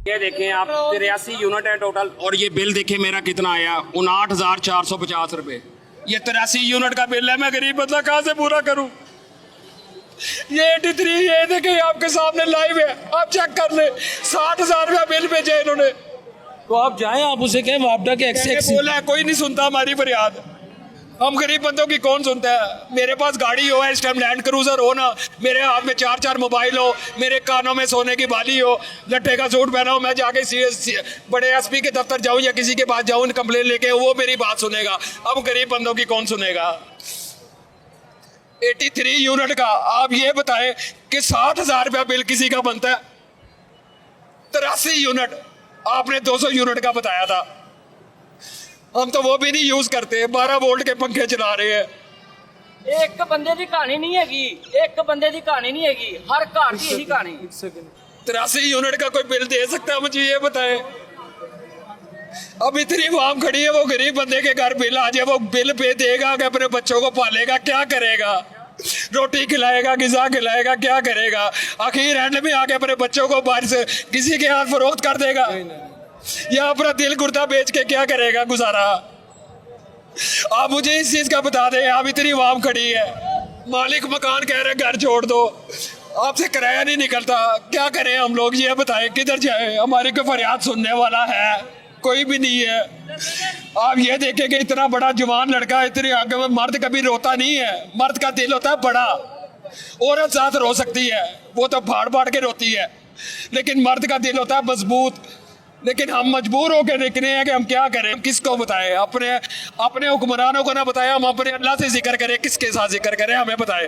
ये देखें आप 83 यूनिट है टोटल और ये बिल देखें मेरा कितना आया 59,450 रुपये। ये 83 यूनिट का बिल है, मैं गरीब बंदा कहाँ से पूरा करूँ। ये 83 ये देखें आपके सामने लाइव है, आप चेक कर ले 60,000 रुपया बिल भेजे इन्होंने। तो आप जाएं, आप उसे कहें वापडा के एक्स बोला है, कोई नहीं सुनता हमारी फरियाद। हम गरीब बंदों की कौन सुनता है। मेरे पास गाड़ी हो, इस टाइम लैंड क्रूजर हो ना, मेरे हाथ में 4 मोबाइल हो, मेरे कानों में सोने की बाली हो, लट्ठे का सूट पहना हो, मैं जाके बड़े एसपी के दफ्तर जाऊं या किसी के पास जाऊं कंप्लेन लेके, वो मेरी बात सुनेगा। अब गरीब बंदों की कौन सुनेगा। 83 यूनिट का आप ये बताएं कि 60,000 रुपया बिल किसी का बनता है। 83 यूनिट आपने 200 यूनिट का बताया था, हम तो वो भी नहीं यूज करते, 12 वोल्ट के पंखे चला रहे हैं। एक बंदे की कहानी नहीं हैगी, एक बंदे की कहानी नहीं हैगी, हर घर की यही कहानी। 83 यूनिट का कोई बिल दे सकता है, मुझे ये बताए। अब इतनी आवाम खड़ी है, वो गरीब बंदे के घर बिल आ जाए, वो बिल पे देगा कि अपने बच्चों को पालेगा, क्या करेगा। रोटी खिलाएगा, ग़िज़ा खिलाएगा, क्या करेगा। आखिर एंड में आके अपने बच्चों को बाहर से किसी के हाथ फरोख्त कर देगा या अपना दिल गुर्दा बेच के क्या करेगा गुजारा। आप मुझे इस चीज का बता दें। आप इतनी आवाम खड़ी है, मालिक मकान कह रहे घर छोड़ दो, आपसे किराया नहीं निकलता, क्या करें हम लोग, ये बताएं किधर जाए। हमारी कोई फरियाद सुनने वाला है? कोई भी नहीं है। आप ये देखें कि इतना बड़ा जवान लड़का, इतने आगे में मर्द कभी रोता नहीं है, मर्द का दिल होता है बड़ा। औरत साथ रो सकती है, वो तो फाड़ फाड़ के रोती है, लेकिन मर्द का दिल होता है मजबूत। लेकिन हम मजबूर होकर निकले हैं कि हम क्या करें, हम किसको बताएं। अपने हुक्मरानों को ना बताएं, हम अपने अल्लाह से जिक्र करें, किसके साथ जिक्र करें, हमें बताएं।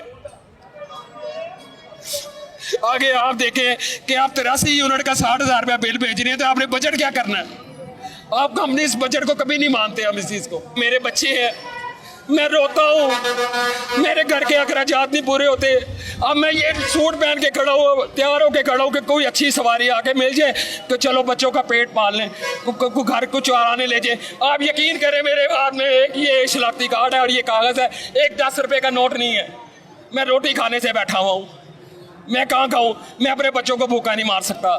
आगे आप देखें कि आप 83 यूनिट का 60,000 रुपया बिल भेज रहे हैं, तो आपने बजट क्या करना है। आप हमने इस बजट को कभी नहीं मानते, हम इस चीज को। मेरे बच्चे हैं, मैं रोता हूँ, मेरे घर के अखराजात नहीं पूरे होते। अब मैं ये सूट पहन के खड़ा हूँ, तैयार होके खड़ा हूँ कि कोई अच्छी सवारी आके मिल जाए तो चलो बच्चों का पेट पाल लें, घर को चुराने ले जाए। आप यकीन करें मेरे हाथ में एक ये शनाख्ती कार्ड है और ये कागज़ है, एक 10 रुपये का नोट नहीं है। मैं रोटी खाने से बैठा हुआ हूँ, मैं कहाँ खाऊँ। मैं अपने बच्चों को भूखा नहीं मार सकता,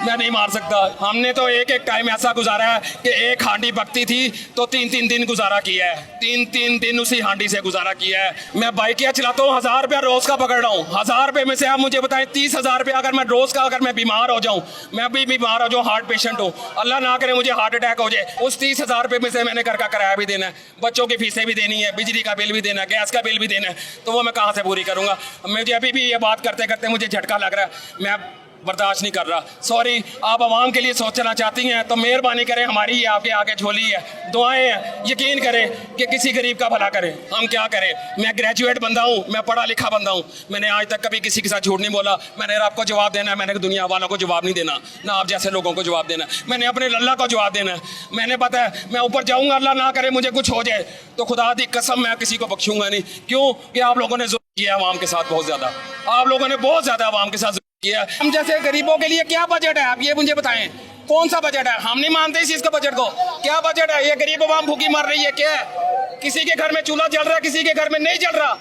मैं नहीं मार सकता। हमने तो एक टाइम ऐसा गुजारा है कि एक हांडी पकती थी तो 3 दिन गुजारा किया है, 3 दिन उसी हांडी से गुजारा किया है। मैं बाइकिया चलाता हूँ, 1,000 रुपया रोज का पकड़ रहा हूँ। 1,000 रुपये में से आप मुझे बताएं 30,000 रुपया अगर मैं रोज का, अगर मैं बीमार हो जाऊँ, मैं भी बीमार हो जाऊँ, हार्ट पेशेंट हूँ, अल्लाह ना करे मुझे हार्ट अटैक हो जाए, उस 30,000 रुपये में से मैंने घर का किराया भी देना है, बच्चों की फीसें भी देनी है, बिजली का बिल भी देना है, गैस का बिल भी देना है, तो वो मैं कहाँ से पूरी करूँगा। मुझे अभी भी ये बात करते करते मुझे झटका लग रहा है, मैं बर्दाश्त नहीं कर रहा। सॉरी, आप आवाम के लिए सोचना चाहती हैं तो मेहरबानी करें, हमारी ये आपके आगे झोली है, दुआएं हैं, यकीन करें कि किसी गरीब का भला करें। हम क्या करें, मैं ग्रेजुएट बंदा हूँ, मैं पढ़ा लिखा बंदा हूँ, मैंने आज तक कभी किसी के साथ झूठ नहीं बोला। मैंने आपको जवाब देना है, मैंने दुनिया वालों को जवाब नहीं देना, ना आप जैसे लोगों को जवाब देना है, मैंने अपने अल्लाह को जवाब देना है। मैंने पता है मैं ऊपर जाऊँगा, अल्लाह ना करे मुझे कुछ हो जाए तो खुदा दी कसम मैं किसी को बख्शूंगा नहीं। क्यों कि आप लोगों ने जुल्म किया आवाम के साथ, बहुत ज़्यादा, आप लोगों ने बहुत ज़्यादा आवाम के साथ किया। हम जैसे गरीबों के लिए क्या बजट है, आप ये मुझे बताएं, कौन सा बजट है। हम नहीं मानते इस चीज का बजट को। क्या बजट है, ये गरीब आवाम भूखी मर रही है, क्या है। किसी के घर में चूल्हा जल रहा है, किसी के घर में नहीं जल रहा।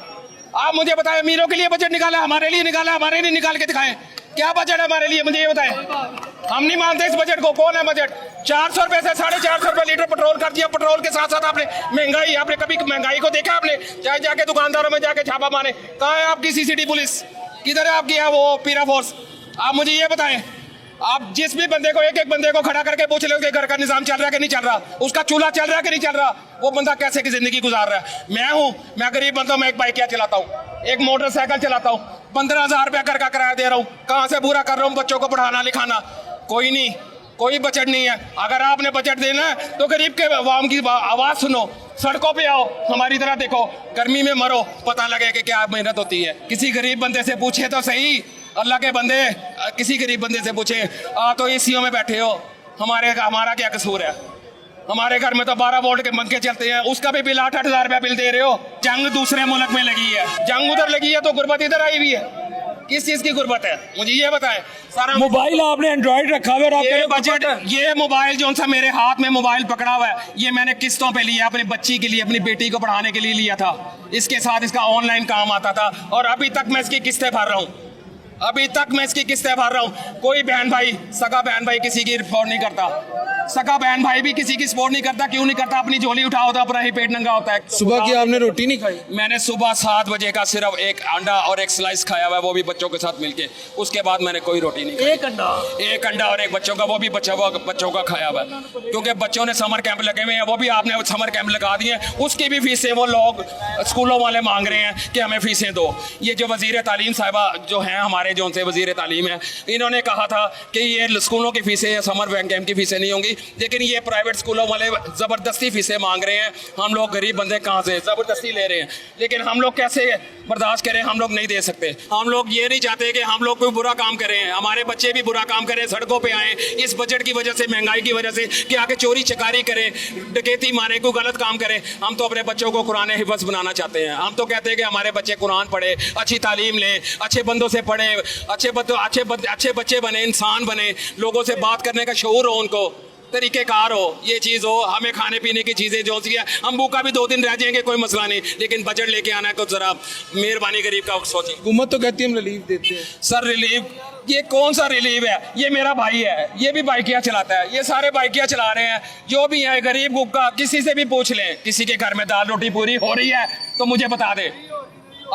आप मुझे बताएं, अमीरों के लिए बजट निकाला, हमारे लिए निकाला, हमारे लिए निकाल के दिखाएं क्या बजट है हमारे लिए, मुझे ये बताएं। हम नहीं मानते इस बजट को। कौन है बजट। 400 रुपए से 450 रुपए लीटर पेट्रोल कर दिया। पेट्रोल के साथ साथ आपने महंगाई, आपने कभी महंगाई को देखा आपने। चाहे जाके दुकानदारों में जाके छापा मारे, कहाँ है आपकी सीसीटी पुलिस, किधर है आपकी है वो पीरा फोर्स। आप मुझे ये बताएं, आप जिस भी बंदे को, एक बंदे को खड़ा करके पूछ लो कि घर का निजाम चल रहा है कि नहीं चल रहा, उसका चूल्हा चल रहा है कि नहीं चल रहा, वो बंदा कैसे की जिंदगी गुजार रहा है। मैं गरीब बंदा हूं, मैं एक बाइक चलाता हूँ, एक मोटरसाइकिल चलाता हूँ, 15,000 रुपया घर का किराया दे रहा हूँ, कहाँ से पूरा कर रहा हूँ बच्चों को पढ़ाना लिखाना। कोई नहीं, कोई बजट नहीं है। अगर आपने बजट देना है तो गरीब के आवाम की आवाज़ सुनो, सड़कों पे आओ, हमारी तरह देखो, गर्मी में मरो, पता लगे कि क्या मेहनत होती है। किसी गरीब बंदे से पूछे तो सही, अल्लाह के बंदे, किसी गरीब बंदे से पूछे। आप तो एसीओ में बैठे हो, हमारा क्या कसूर है। हमारे घर में तो 12 वोल्ट के पंखे चलते हैं, उसका भी बिल 8,000 रुपया बिल दे रहे हो। जंग दूसरे मुल्क में लगी है, जंग उधर लगी है तो गुर्बत इधर आई हुई है। किस चीज की गुर्बत है, मुझे ये बताएं। सारा मोबाइल आपने एंड्रॉइड रखा हुआ है और आप ये बजट, ये मोबाइल जो सा मेरे हाथ में मोबाइल पकड़ा हुआ है, ये मैंने किस्तों पे लिया, अपनी बच्ची के लिए, अपनी बेटी को पढ़ाने के लिए लिया था। इसके साथ इसका ऑनलाइन काम आता था और अभी तक मैं इसकी किस्तें भर रहा हूँ। अभी तक मैं इसकी किस्तें भर रहा हूँ। कोई बहन भाई, सगा बहन भाई किसी की सपोर्ट नहीं करता। सगा बहन भाई भी किसी की सपोर्ट नहीं करता। क्यों नहीं करता? अपनी झोली उठाओ तो अपना ही पेट नंगा होता है। सुबह की आपने रोटी नहीं खाई? मैंने सुबह 7 बजे का सिर्फ एक अंडा और एक स्लाइस खाया हुआ है, वो भी बच्चों के साथ मिलके। उसके बाद मैंने कोई रोटी नहीं खाई। एक अंडा और एक बच्चों का, वो भी बच्चों का खाया हुआ है। क्योंकि बच्चों ने समर कैंप लगे हुए हैं, वो भी आपने समर कैंप लगा दिए, उसकी भी फीसें वो लोग स्कूलों वाले मांग रहे हैं कि हमें फीसें दो। ये जो वजीर तालीम साहिबा जो हैं हमारे, जो उनसे वजीर तालीम है, इन्होंने कहा था कि ये स्कूलों की फीसें, समर कैंप की फीसें नहीं होंगी, लेकिन ये प्राइवेट स्कूलों वाले ज़बरदस्ती फीसें मांग रहे हैं। हम लोग गरीब बंदे कहाँ से ज़बरदस्ती ले रहे हैं, लेकिन हम लोग कैसे बर्दाश्त करें? हम लोग नहीं दे सकते। हम लोग ये नहीं चाहते कि हम लोग कोई बुरा काम करें, हमारे बच्चे भी बुरा काम करें, सड़कों पे आए इस बजट की वजह से, महंगाई की वजह से, कि आके चोरी चकारी करें, डकैती मारे, कोई गलत काम करें। हम तो अपने बच्चों को कुरान हिफ्ज़ बनाना चाहते हैं। हम तो कहते हैं कि हमारे बच्चे कुरान पढ़े, अच्छी तालीम लें, अच्छे बंदों से पढ़े, अच्छे बच्चे बने, इंसान बने, लोगों से बात करने का शऊर हो, उनको तरीक़ेकार हो, ये चीज़ हो। हमें खाने पीने की चीज़ें जो सी है, हम भूखा भी 2 दिन रह जाएंगे, कोई मसला नहीं, लेकिन बजट लेके आना है तो ज़रा मेहरबानी गरीब का सोचिए। हुकूमत तो कहती है हम रिलीफ देते हैं। सर रिलीफ, ये कौन सा रिलीफ है? ये मेरा भाई है, ये भी बाइकियाँ चलाता है, ये सारे बाइकियाँ चला रहे हैं, जो भी है गरीब गुब्बा, किसी से भी पूछ लें, किसी के घर में दाल रोटी पूरी हो रही है तो मुझे बता दे।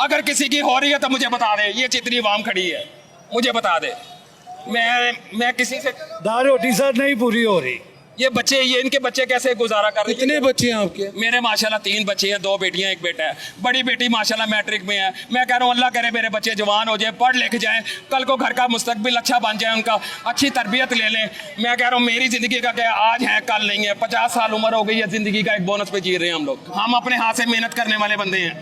अगर किसी की हो रही है तो मुझे बता दे। ये जितनी आवाम खड़ी है मुझे बता दे। मैं किसी से दाल रोटी सर नहीं पूरी हो रही। ये बच्चे, ये इनके बच्चे कैसे गुजारा कर रहे हैं? कितने बच्चे हैं आपके? मेरे माशाल्लाह 3 बच्चे हैं, 2 बेटियां, 1 बेटा है। बड़ी बेटी माशाल्लाह मैट्रिक में है। मैं कह रहा हूँ अल्लाह करे मेरे बच्चे जवान हो जाए, पढ़ लिख जाएं, कल को घर का मुस्तकबिल अच्छा बन जाए, उनका अच्छी तरबियत ले लें। मैं कह रहा हूँ मेरी ज़िंदगी का क्या आज है कल नहीं है। 50 साल उम्र हो गई है, ज़िंदगी का एक बोनस पे जी रहे हैं हम लोग। हम अपने हाथ से मेहनत करने वाले बंदे हैं।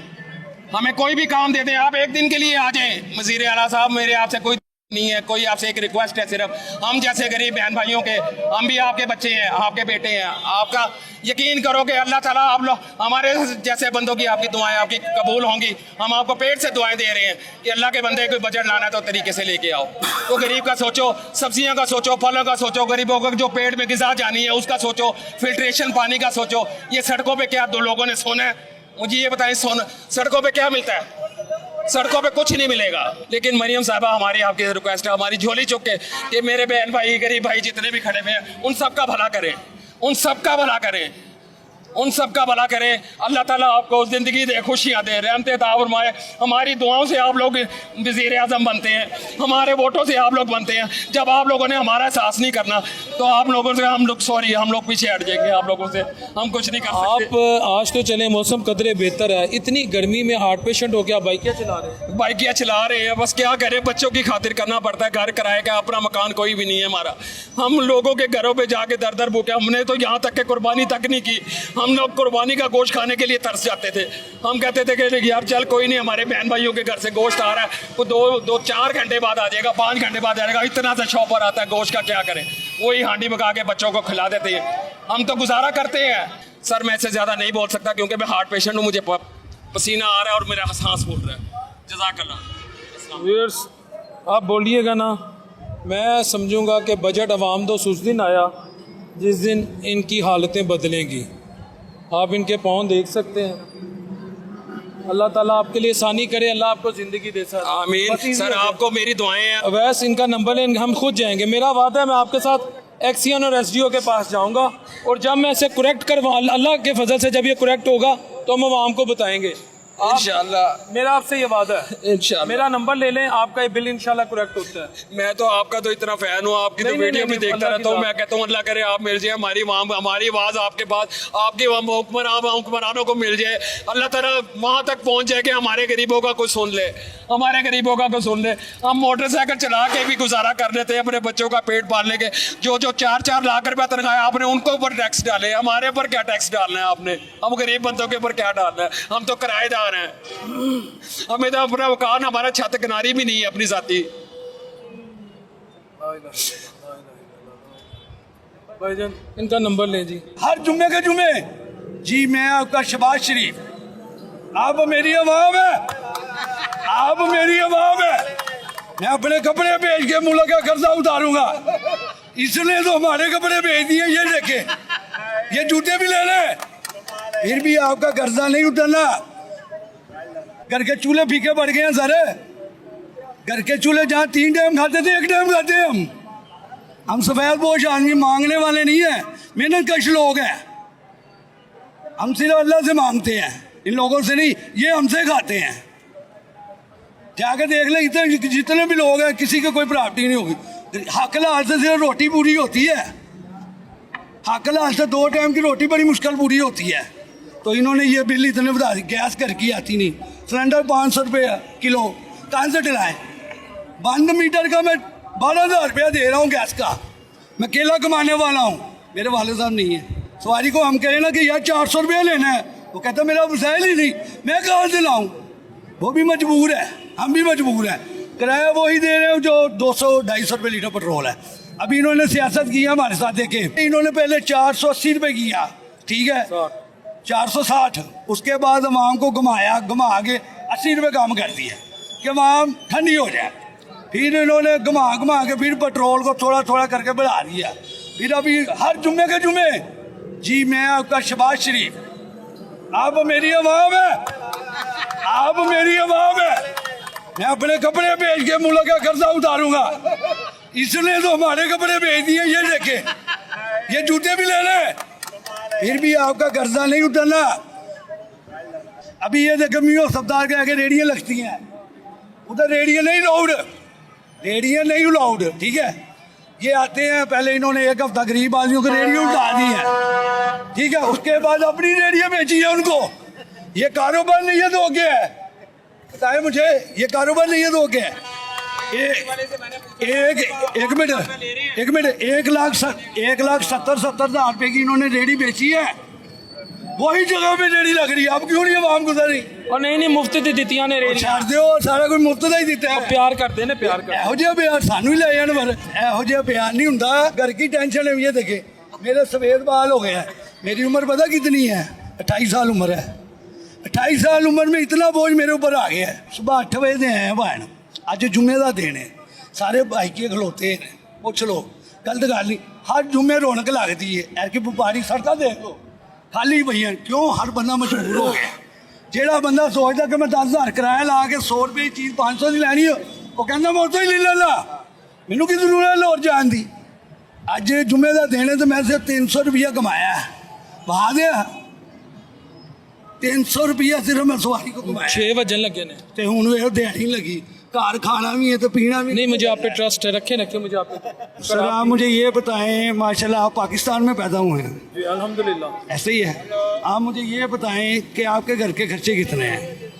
हमें कोई भी काम दे दें, आप एक दिन के लिए आ जाएं वज़ीर आला साहब, मेरे आपसे कोई नहीं है, कोई आपसे एक रिक्वेस्ट है सिर्फ, हम जैसे गरीब बहन भाइयों के, हम भी आपके बच्चे हैं, आपके बेटे हैं। आपका यकीन करो कि अल्लाह ताला आप लोग हमारे जैसे बंदों की आपकी दुआएं आपकी कबूल होंगी। हम आपको पेट से दुआएं दे रहे हैं कि अल्लाह के बंदे कोई बजट लाना है तो तरीके से लेके आओ। तो गरीब का सोचो, सब्जियों का सोचो, फलों का सोचो, गरीबों का जो पेट में ग़िज़ा जानी है उसका सोचो, फिल्ट्रेशन पानी का सोचो। ये सड़कों पर क्या 2 लोगों ने सोना है? मुझे ये बताएं, सड़कों पर क्या मिलता है? सड़कों पे कुछ नहीं मिलेगा। लेकिन मरियम साहबा, हमारी आपकी रिक्वेस्ट है, हमारी झोली चुक के कि मेरे बहन भाई, गरीब भाई जितने भी खड़े हुए हैं, उन सब का भला करें, उन सब का भला करें, उन सब का भला करें। अल्लाह ताला आपको ज़िंदगी दे, खुशियाँ दे, रहमतें अता फरमाए। हमारी दुआओं से आप लोग वज़ीर आज़म बनते हैं, हमारे वोटों से आप लोग बनते हैं। जब आप लोगों ने हमारा एहसास नहीं करना तो आप लोगों से हम लोग हम लोग पीछे हट जाएंगे। आप लोगों से हम कुछ नहीं कर सकते। आप आज तो चले, मौसम कदरे बेहतर है, इतनी गर्मी में हार्ट पेशेंट हो के आप बाइकियाँ चला रहे हैं? बाइकियाँ चला रहे हैं, बस क्या करें, बच्चों की खातिर करना पड़ता है। घर किराए का, अपना मकान कोई भी नहीं है हमारा। हम लोगों के घरों पे जाके दर दर भूखे, हमने तो यहाँ तक के कुर्बानी तक नहीं की। हम लोग कुर्बानी का गोश्त खाने के लिए तरस जाते थे। हम कहते थे कि यार चल कोई नहीं, हमारे बहन भाइयों के घर से गोश्त आ रहा है, वो 2-4 घंटे बाद आ जाएगा, 5 घंटे बाद आ जाएगा, इतना सा शॉपर आता है गोश्त का, क्या करें? वही हांडी पका के बच्चों को खिला देते हैं, हम तो गुजारा करते हैं। सर मैं इससे ज़्यादा नहीं बोल सकता क्योंकि मैं हार्ट पेशेंट हूँ, मुझे पसीना आ रहा है और मेरा सांस फूल रहा है। जज़ाकल्लाह। व्यूअर्स, आप बोलिएगा ना, मैं समझूंगा कि बजट अवाम दो उस दिन आया जिस दिन इनकी हालतें बदलेंगी। आप इनके पाँव देख सकते हैं। अल्लाह ताला आपके लिए आसानी करे, अल्लाह आपको ज़िंदगी दे सर। आमीन। सर आपको मेरी दुआएं हैं। वैसे इनका नंबर है, हम खुद जाएंगे। मेरा वादा है मैं आपके साथ एक्सियन और एसडीओ के पास जाऊंगा, और जब मैं इसे करेक्ट करवा, अल्लाह के फजल से जब ये करेक्ट होगा तो हम आवाम को बताएंगे इंशाअल्लाह। मेरा आपसे ये वादा है, इंशाअल्लाह। मेरा नंबर ले लें, आपका ये बिल इंशाअल्लाह करेक्ट होता है। मैं तो आपका तो इतना फैन हूँ, आपकी तो वीडियो भी देखता रहता हूँ। मैं कहता हूँ अल्लाह करे आप मिल जाए, हमारी आवाज़ आपके पास, आपके हुक्मरानों को मिल जाए। अल्लाह ताला वहाँ तक पहुँच जाए कि हमारे गरीबों का कुछ सुन ले, हमारे गरीबों का कुछ सुन ले। हम मोटरसाइकिल चला के भी गुजारा कर लेते हैं अपने बच्चों का पेट पालने के। जो 4-4 लाख रुपया तनख्वाह है, आपने उनको ऊपर टैक्स डाले, हमारे ऊपर क्या टैक्स डालना है आपने? हम गरीब बंदों के ऊपर क्या डालना है? हम तो किराएदार हैं, हमें तो अपना मकान, हमारा छत किनारी भी नहीं है अपनी जाती। भाईजान इनका नंबर लें जी। हर जुम्मे के जुम्मे जी मैं आपका शबाज शरीफ, आप मेरी आवाम है, आप मेरी आवाम है। मैं अपने कपड़े बेच के मुल्क का कर्जा उतारूंगा। इसने तो हमारे कपड़े बेच दिए, ये देखे, ये जूते भी ले ले, फिर भी आपका कर्जा नहीं उतरना। घर के चूल्हे फीके पड़ गए हैं सर। घर के चूल्हे जहाँ 3 टाइम खाते थे 1 टाइम खाते हैं हम सफ़ेद पोश आदमी मांगने वाले नहीं है, मेहनत कश लोग हैं। हम सिर्फ अल्लाह से मांगते हैं, इन लोगों से नहीं, ये हमसे खाते हैं। जाकर देख ले इतने जितने भी लोग हैं किसी की कोई प्रॉपर्टी नहीं होगी। हक लाल से सिर्फ रोटी पूरी होती है, हक लाल से 2 टाइम की रोटी बड़ी मुश्किल पूरी होती है। तो इन्होंने ये बिल इतने बढ़ा दी, गैस घर की आती नहीं, सिलेंडर 500 रुपये किलो, कहाँ से डलाएं? बंद मीटर का मैं 12,000 रुपया दे रहा हूँ गैस का, मैं अकेला कमाने वाला हूँ, मेरे वाले साहब नहीं है। सवारी को हम कहें ना कि यार 400 रुपया लेना है, वो कहता मेरा वसाइल ही नहीं, मैं कहाँ से लाऊं? वो भी मजबूर है, हम भी मजबूर हैं। किराया वही दे रहे हो जो 200-250 रुपये लीटर पेट्रोल है। अभी इन्होंने सियासत की है हमारे साथ, देखे इन्होंने पहले 480 रुपये किया, ठीक है 460, उसके बाद अवाम को घुमा के 80 रुपये कम कर दिया कि अवाम ठंडी हो जाए। फिर इन्होंने घुमा के फिर पेट्रोल को थोड़ा थोड़ा करके बढ़ा दिया। फिर अभी हर जुम्मे के जुम्मे, जी मैं आपका शहबाज शरीफ, आप मेरी अवाम है, आप मेरी अवाम है, मैं अपने कपड़े बेच के मुल्क का कर्जा उतारूंगा। इसने तो हमारे कपड़े बेच दिए, ये देखे, ये जूते भी ले लें, फिर भी आपका कर्जा नहीं उतरना। अभी ये देखे मियो सफ्तार के आगे रेडियाँ लगती हैं, उधर रेडियाँ नहीं अलाउड, रेडियाँ नहीं अलाउड, ठीक है। ये आते हैं, पहले इन्होंने 1 हफ्ता गरीब आदमियों को रेडियो उठा दी है, ठीक है, उसके बाद अपनी रेडियो बेची है उनको। ये कारोबार नहीं है तो क्या है, बताए मुझे, ये कारोबार नहीं है तो क्या है? एक मिनट 1,70,000 रुपए की इन्होंने रेडी बेची है, वही जगह पे रेडी लग रही है, अब क्यों नहीं आवाम गुजारी? और नहीं मुफ्त दी दित्तियां ने रेडी, छड़ दो, सारा कुछ मुफ्त का ही दिता है। प्यार करते ने, प्यार कर ਇਹੋ ਜਿਹਾ ਪਿਆਰ ਸਾਨੂੰ ਹੀ ਲੈ ਜਾਣ, ਪਰ ਇਹੋ ਜਿਹਾ ਪਿਆਰ नहीं ਹੁੰਦਾ। घर की टेंशन है। ये देखे मेरे सफेद बाल हो गए हैं, मेरी उम्र पता कितनी है? 28 साल उम्र है। 28 साल उम्र में इतना बोझ मेरे ऊपर आ गया है। सुबह 8 बजे से आए हैं भाण, अज जुम्मे का दिन है, सारे बाइके खलोते हैं, पुछ लो, गलत गल नहीं, हर जुम्मे रौनक लगती है। ऐसी व्यापारी सड़क देख लो खाली पई हैं, क्यों? हर बंदा मजबूर हो गया। ਜਿਹੜਾ ਬੰਦਾ ਸੋਚਦਾ ਕਿ ਮੈਂ 10,000 ਕਿਰਾਇਆ ਲਾ ਕੇ 100 ਰੁਪਏ ਦੀ ਚੀਜ਼ 500 ਦੀ ਲੈਣੀ ਹੋ, ਉਹ ਕਹਿੰਦਾ ਮੈਂ ਉੱਥੋਂ ਹੀ ਲੈ ਲੈਣਾ, ਮੈਨੂੰ ਕੀ ਜ਼ਰੂਰਤ ਹੈ ਲੋਰ ਜਾਣ ਦੀ। ਅੱਜ ਜੁਮੇ ਦਾ ਦਿਨ ਹੈ ਤੇ ਮੈਂ ਸਿਰਫ 300 ਰੁਪਇਆ ਕਮਾਇਆ, ਵਾਹ ਦੇ 300 ਰੁਪਇਆ ਸਿਰਫ ਮੈਂ ਸਵਾਰੀ को कमाया। 6 ਵਜਣ ਲੱਗੇ ਨੇ ਤੇ ਹੁਣ ਇਹ ਦਿਹਾੜੀ ਲੱਗੀ, घर खाना भी है तो पीना भी नहीं। मुझे आप पे ट्रस्ट है, रखे मुझे आप पे। सर आप मुझे ये बताएं, माशाल्लाह आप पाकिस्तान में पैदा हुए हैं? जी अल्हम्दुलिल्लाह। ऐसे ही है। आप मुझे ये बताएं कि आपके घर के खर्चे कितने हैं,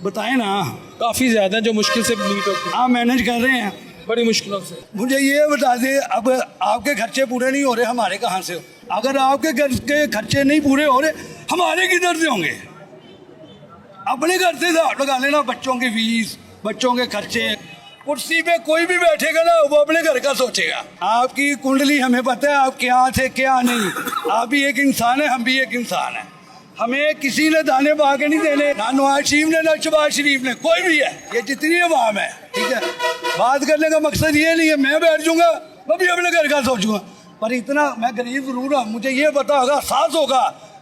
बताएं ना। काफ़ी ज़्यादा, जो मुश्किल से मीट होती है, आप मैनेज कर रहे हैं बड़ी मुश्किलों से। मुझे ये बता दें, अब आपके खर्चे पूरे नहीं हो रहे, हमारे कहाँ से हो? अगर आपके घर के खर्चे नहीं पूरे हो रहे, हमारे किधर से होंगे? अपने घर से हिसाब लगा लेना, बच्चों की फीस, बच्चों के खर्चे। कुर्सी पे कोई भी बैठेगा ना वो अपने घर का सोचेगा। आपकी कुंडली हमें पता है, आप क्या थे क्या नहीं। आप भी एक इंसान है, हम भी एक इंसान है। हमें किसी ने दाने पा के नहीं देने, ना नवाज शरीफ ने ना शहबाज शरीफ ने, कोई भी है, ये जितनी अवाम है, ठीक है। बात करने का मकसद ये नहीं है मैं बैठ जाऊँगा, मैं भी अपने घर का सोचूंगा। पर इतना मैं गरीब ज़रूर हूँ, मुझे ये पता होगा, एहसास होगा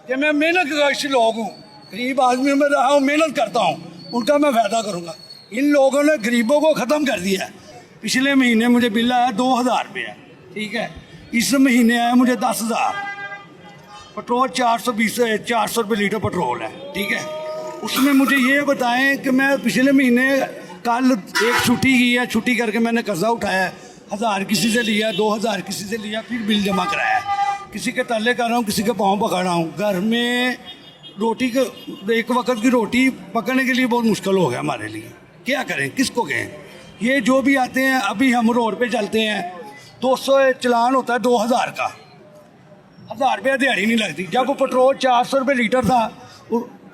कि मैं मेहनत कश लोग हूँ, गरीब आदमी में रहा हूँ, मेहनत करता हूँ, उनका मैं फ़ायदा करूँगा। इन लोगों ने गरीबों को ख़त्म कर दिया है। पिछले महीने मुझे बिल आया 2,000 रुपये, ठीक है। इस महीने आया मुझे 10,000। पेट्रोल 400 रुपये लीटर पेट्रोल है, ठीक है। उसमें मुझे ये बताएं कि मैं पिछले महीने कल एक छुट्टी की है, छुट्टी करके मैंने कर्जा उठाया, 1,000 किसी से लिया, 2,000 किसी से लिया, फिर बिल जमा कराया। किसी के तल्ले कर रहा हूँ, किसी के पाँव पकड़ रहा हूँ। घर में रोटी के एक वक्त की रोटी पकड़ने के लिए बहुत मुश्किल हो गया हमारे लिए। क्या करें, किसको कहें? ये जो भी आते हैं, अभी हम रोड पे चलते हैं, 200 चलान होता है 2,000 का, 1,000 रुपया दिहाड़ी नहीं लगती। जब वो पेट्रोल 400 रुपये लीटर था,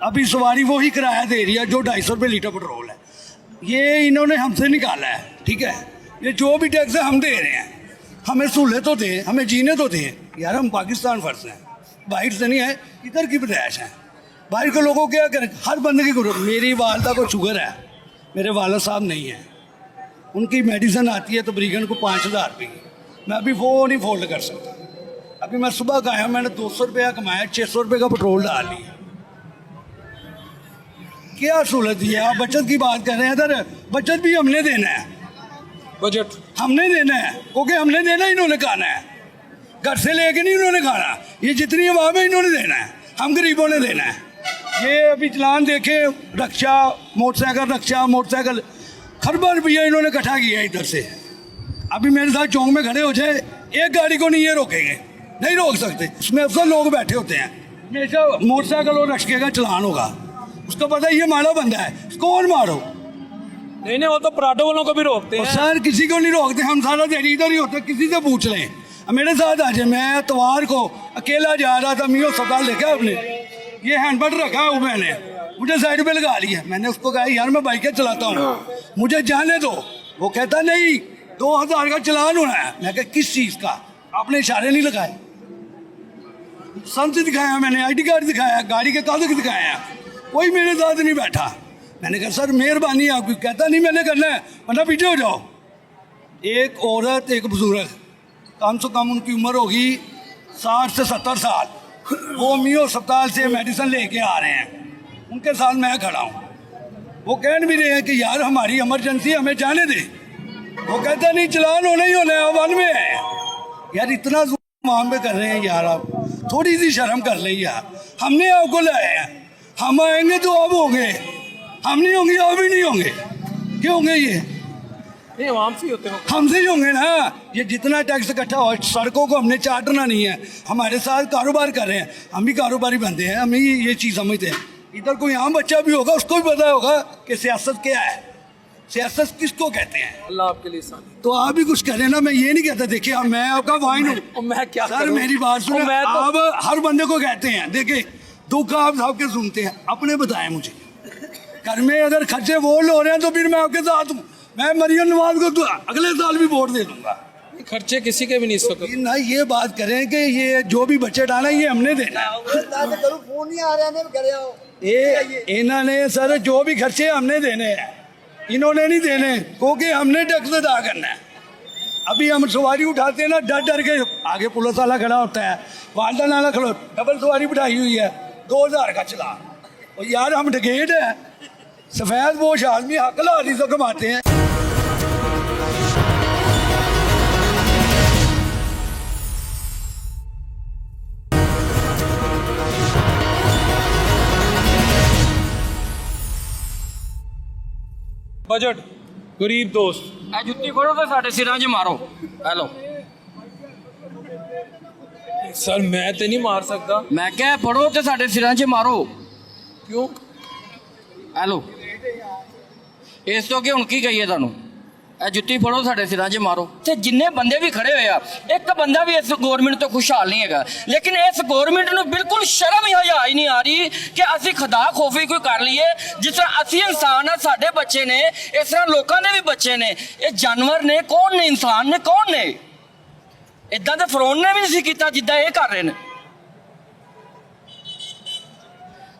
अभी सवारी वही किराया दे रही है जो 250 रुपये लीटर पेट्रोल है। ये इन्होंने हमसे निकाला है, ठीक है। ये जो भी टैक्स है हम दे रहे हैं, हमें सहूलत तो दें, हमें जीने तो दें। यार हम पाकिस्तान फर्ज हैं, बाहर से नहीं है, इधर की पैदाइश है। बाहर के लोगों क्या करें? हर बंदे की जरूरत। मेरी वालदा को शुगर है, मेरे वाला साहब नहीं है, उनकी मेडिसिन आती है तो तकरीबन को 5,000 रुपये की, मैं अभी वो नहीं फोल्ड कर सकता। अभी मैं सुबह का आया, मैंने 200 रुपया कमाया, 600 रुपये का पेट्रोल डाल लिया। क्या सहूलत दी है? आप बचत की बात कर रहे हैं, इधर बचत भी हमने देना है, बजट हमने देना है, क्योंकि हमने देना, इन्होंने खाना है, घर से लेके नहीं इन्होंने खाना, ये जितनी अवाम है इन्होंने देना है, हम गरीबों ने देना है। ये अभी चलान देखे, रक्षा मोटरसाइकिल खरबा रुपया इन्होंने इकट्ठा किया है इधर से। अभी मेरे साथ चौक में खड़े हो जाए, एक गाड़ी को नहीं ये रोकेंगे, नहीं रोक सकते, उसमें अफसर लोग बैठे होते हैं, हमेशा मोटरसाइकिल और रक्षे का चलान होगा, उसको पता है ये माड़ा बंदा है, इसको और मारो। नहीं वो तो पराठों वालों को भी रोकते और हैं। सर किसी को नहीं रोकते, हम सारा दिन इधर ही होते, किसी से पूछ लें, मेरे साथ आ जाए। मैं इतवार को अकेला जा रहा था, मियो अस्पताल देखा आपने, ये हैंडबट रखा है मैंने, मुझे साइड पे लगा लिया, मैंने उसको कहा यार मैं बाइकें चलाता हूँ, मुझे जाने दो। वो कहता नहीं 2000 का चलान होना है। मैं कहा किस चीज़ का? आपने इशारे नहीं लगाए, संत दिखाया मैंने, ID कार्ड दिखाया, गाड़ी के कागज दिखाया, कोई मेरे साथ नहीं बैठा। मैंने कहा सर मेहरबानी आपकी। कहता नहीं मैंने करना है, वरना पीछे हो जाओ। एक औरत एक बुजुर्ग, कम से कम उनकी उम्र होगी 60 से 70 साल, वो मियो अस्पताल से मेडिसिन लेके आ रहे हैं, उनके साथ मैं खड़ा हूँ। वो कह भी रहे हैं कि यार हमारी इमरजेंसी, हमें जाने दे। वो कहता नहीं चलान होना ही होना है, वन में है। यार इतना जुल्म पे कर रहे हैं यार, आप थोड़ी सी शर्म कर ले यार। हमने आपको लाया है, हम आएंगे तो अब होंगे, हम नहीं होंगे अब भी नहीं होंगे। क्यों होंगे? ये आवाम से ही होते हैं, हमसे ही होंगे ना। ये जितना टैक्स इकट्ठा हो, सड़कों को हमने चाटना नहीं है, हमारे साथ कारोबार कर रहे हैं, हम भी कारोबारी बनते हैं, हम ही ये चीज़ समझते हैं। इधर कोई आम बच्चा भी होगा, उसको भी पता होगा कि सियासत क्या है, सियासत किसको कहते हैं। अल्लाह आपके लिए सान। तो आप भी कुछ करें ना, मैं ये नहीं कहता। देखिए मैं आपका वाइन हूँ, मैं क्या सर करूं? मेरी बात सुनो, मैं तो- आप हर बंदे को कहते हैं, देखिए दुख आप सबके सुनते हैं, अपने बताएं मुझे। घर में अगर खर्चे वोट हो रहे हैं तो फिर मैं आपके साथ हूँ, मैं मरियम नवाज को तो अगले साल भी वोट दे दूंगा। खर्चे किसी के भी नहीं सकते। ना ये बात करें कि ये जो भी बजट आना ये हमने देना है। ये इन्होंने सर जो भी खर्चे हमने देने हैं, इन्होंने नहीं देने, क्योंकि हमने टैक्स अदा करना है। अभी हम सवारी उठाते हैं ना, डर डर के, आगे पुलिस वाला खड़ा होता है, वाल्डा नाला खड़ो, डबल सवारी बिठाई हुई है, 2000 का चलान। और यार हम डकैत है, सफेद पोश आदमी हक लाली से कमाते हैं। बजट गरीब दोस्त, ਇਹ ਜੁੱਤੀ ਫੜੋ ਤੇ ਸਾਡੇ ਸਿਰਾਂ 'ਚ ਮਾਰੋ। ਹੈਲੋ, सर मैं तो नहीं मार सकता। ਮੈਂ ਕਿਹਾ ਫੜੋ ਤੇ ਸਾਡੇ ਸਿਰਾਂ 'ਚ ਮਾਰੋ। क्यों? ਹੈਲੋ, ਇਸ ਤੋਂ ਅੱਗੇ ਹੁਣ ਕੀ ਕਹੀਏ ਤੁਹਾਨੂੰ? ਇਹ ਜੁੱਤੀ ਫੜੋ ਸਾਡੇ ਸਿਰਾਂ 'ਚ ਮਾਰੋ। ਤੇ ਜਿੰਨੇ ਬੰਦੇ ਵੀ ਖੜੇ ਹੋਏ ਆ, ਇੱਕ ਬੰਦਾ ਵੀ ਇਸ ਗਵਰਨਮੈਂਟ ਤੋਂ ਖੁਸ਼ਹਾਲ ਨਹੀਂ ਹੈਗਾ। ਲੇਕਿਨ ਇਸ ਗਵਰਨਮੈਂਟ ਨੂੰ ਬਿਲਕੁਲ ਸ਼ਰਮ ਹੀ ਹਯਾ ਹੀ ਨਹੀਂ ਆ ਰਹੀ ਕਿ ਅਸੀਂ ਖੁਦਾ ਖੋਫੀ ਕੋਈ ਕਰ ਲਈਏ। ਜਿਸ ਤਰ੍ਹਾਂ ਅਸੀਂ ਇਨਸਾਨ ਆ, ਸਾਡੇ ਬੱਚੇ ਨੇ, ਇਸ ਤਰ੍ਹਾਂ ਲੋਕਾਂ ਦੇ ਵੀ ਬੱਚੇ ਨੇ। ਇਹ ਜਾਨਵਰ ਨੇ, ਕੌਣ ਨੇ? ਇਨਸਾਨ ਨੇ, ਕੌਣ ਨੇ? ਇਦਾਂ ਤੇ ਫਰੌਨ ਨੇ ਵੀ ਨਹੀਂ ਸੀ ਕੀਤਾ ਜਿੱਦਾਂ ਇਹ ਕਰ ਰਹੇ ਨੇ।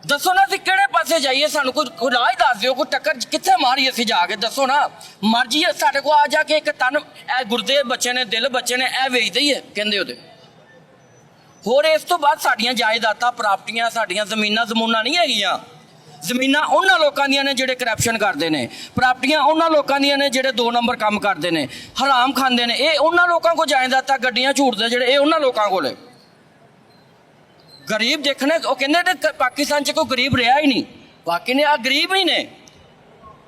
ਦੱਸੋ ਨਾ ਅਸੀਂ ਕਿਹੜੇ ਪਾਸੇ ਜਾਈਏ? ਸਾਨੂੰ ਕੋਈ ਰਾਹ ਹੀ ਦੱਸ ਦਿਓ, ਕੋਈ ਟੱਕਰ ਕਿੱਥੇ ਮਾਰੀਏ ਅਸੀਂ ਜਾ ਕੇ, ਦੱਸੋ ਨਾ। ਮਰਜੀ ਸਾਡੇ ਕੋਲ ਆ ਜਾ ਕੇ ਇੱਕ ਤਨ, ਇਹ ਗੁਰਦੇ ਬੱਚੇ ਨੇ, ਦਿਲ ਬੱਚੇ ਨੇ, ਇਹ ਵੇਚਦੇ ਹੀ ਹੈ ਕਹਿੰਦੇ ਉਹਦੇ। ਹੋਰ ਇਸ ਤੋਂ ਬਾਅਦ ਸਾਡੀਆਂ ਜਾਇਦਾਦਾਂ, ਪ੍ਰਾਪਰਟੀਆਂ, ਸਾਡੀਆਂ ਜ਼ਮੀਨਾਂ ਜ਼ਮੂਨਾਂ ਨਹੀਂ ਹੈਗੀਆਂ। ਜ਼ਮੀਨਾਂ ਉਹਨਾਂ ਲੋਕਾਂ ਦੀਆਂ ਨੇ ਜਿਹੜੇ ਕਰਪਸ਼ਨ ਕਰਦੇ ਨੇ, ਪ੍ਰਾਪਰਟੀਆਂ ਉਹਨਾਂ ਲੋਕਾਂ ਦੀਆਂ ਨੇ ਜਿਹੜੇ 2 ਨੰਬਰ ਕੰਮ ਕਰਦੇ ਨੇ, ਹਰਾਮ ਖਾਂਦੇ ਨੇ। ਇਹ ਉਹਨਾਂ ਲੋਕਾਂ ਕੋਲ ਜਾਇਦਾਦਾਂ, ਗੱਡੀਆਂ ਝੂਟਦੇ ਜਿਹੜੇ, ਇਹ ਉਹਨਾਂ ਲੋਕਾਂ ਕੋਲ। ਗਰੀਬ ਦੇਖਣੇ, ਉਹ ਕਹਿੰਦੇ ਨੇ ਪਾਕਿਸਤਾਨ 'ਚ ਕੋਈ ਗਰੀਬ ਰਿਹਾ ਹੀ ਨਹੀਂ। ਬਾਕੀ ਨੇ ਆ ਗਰੀਬ ਹੀ ਨੇ,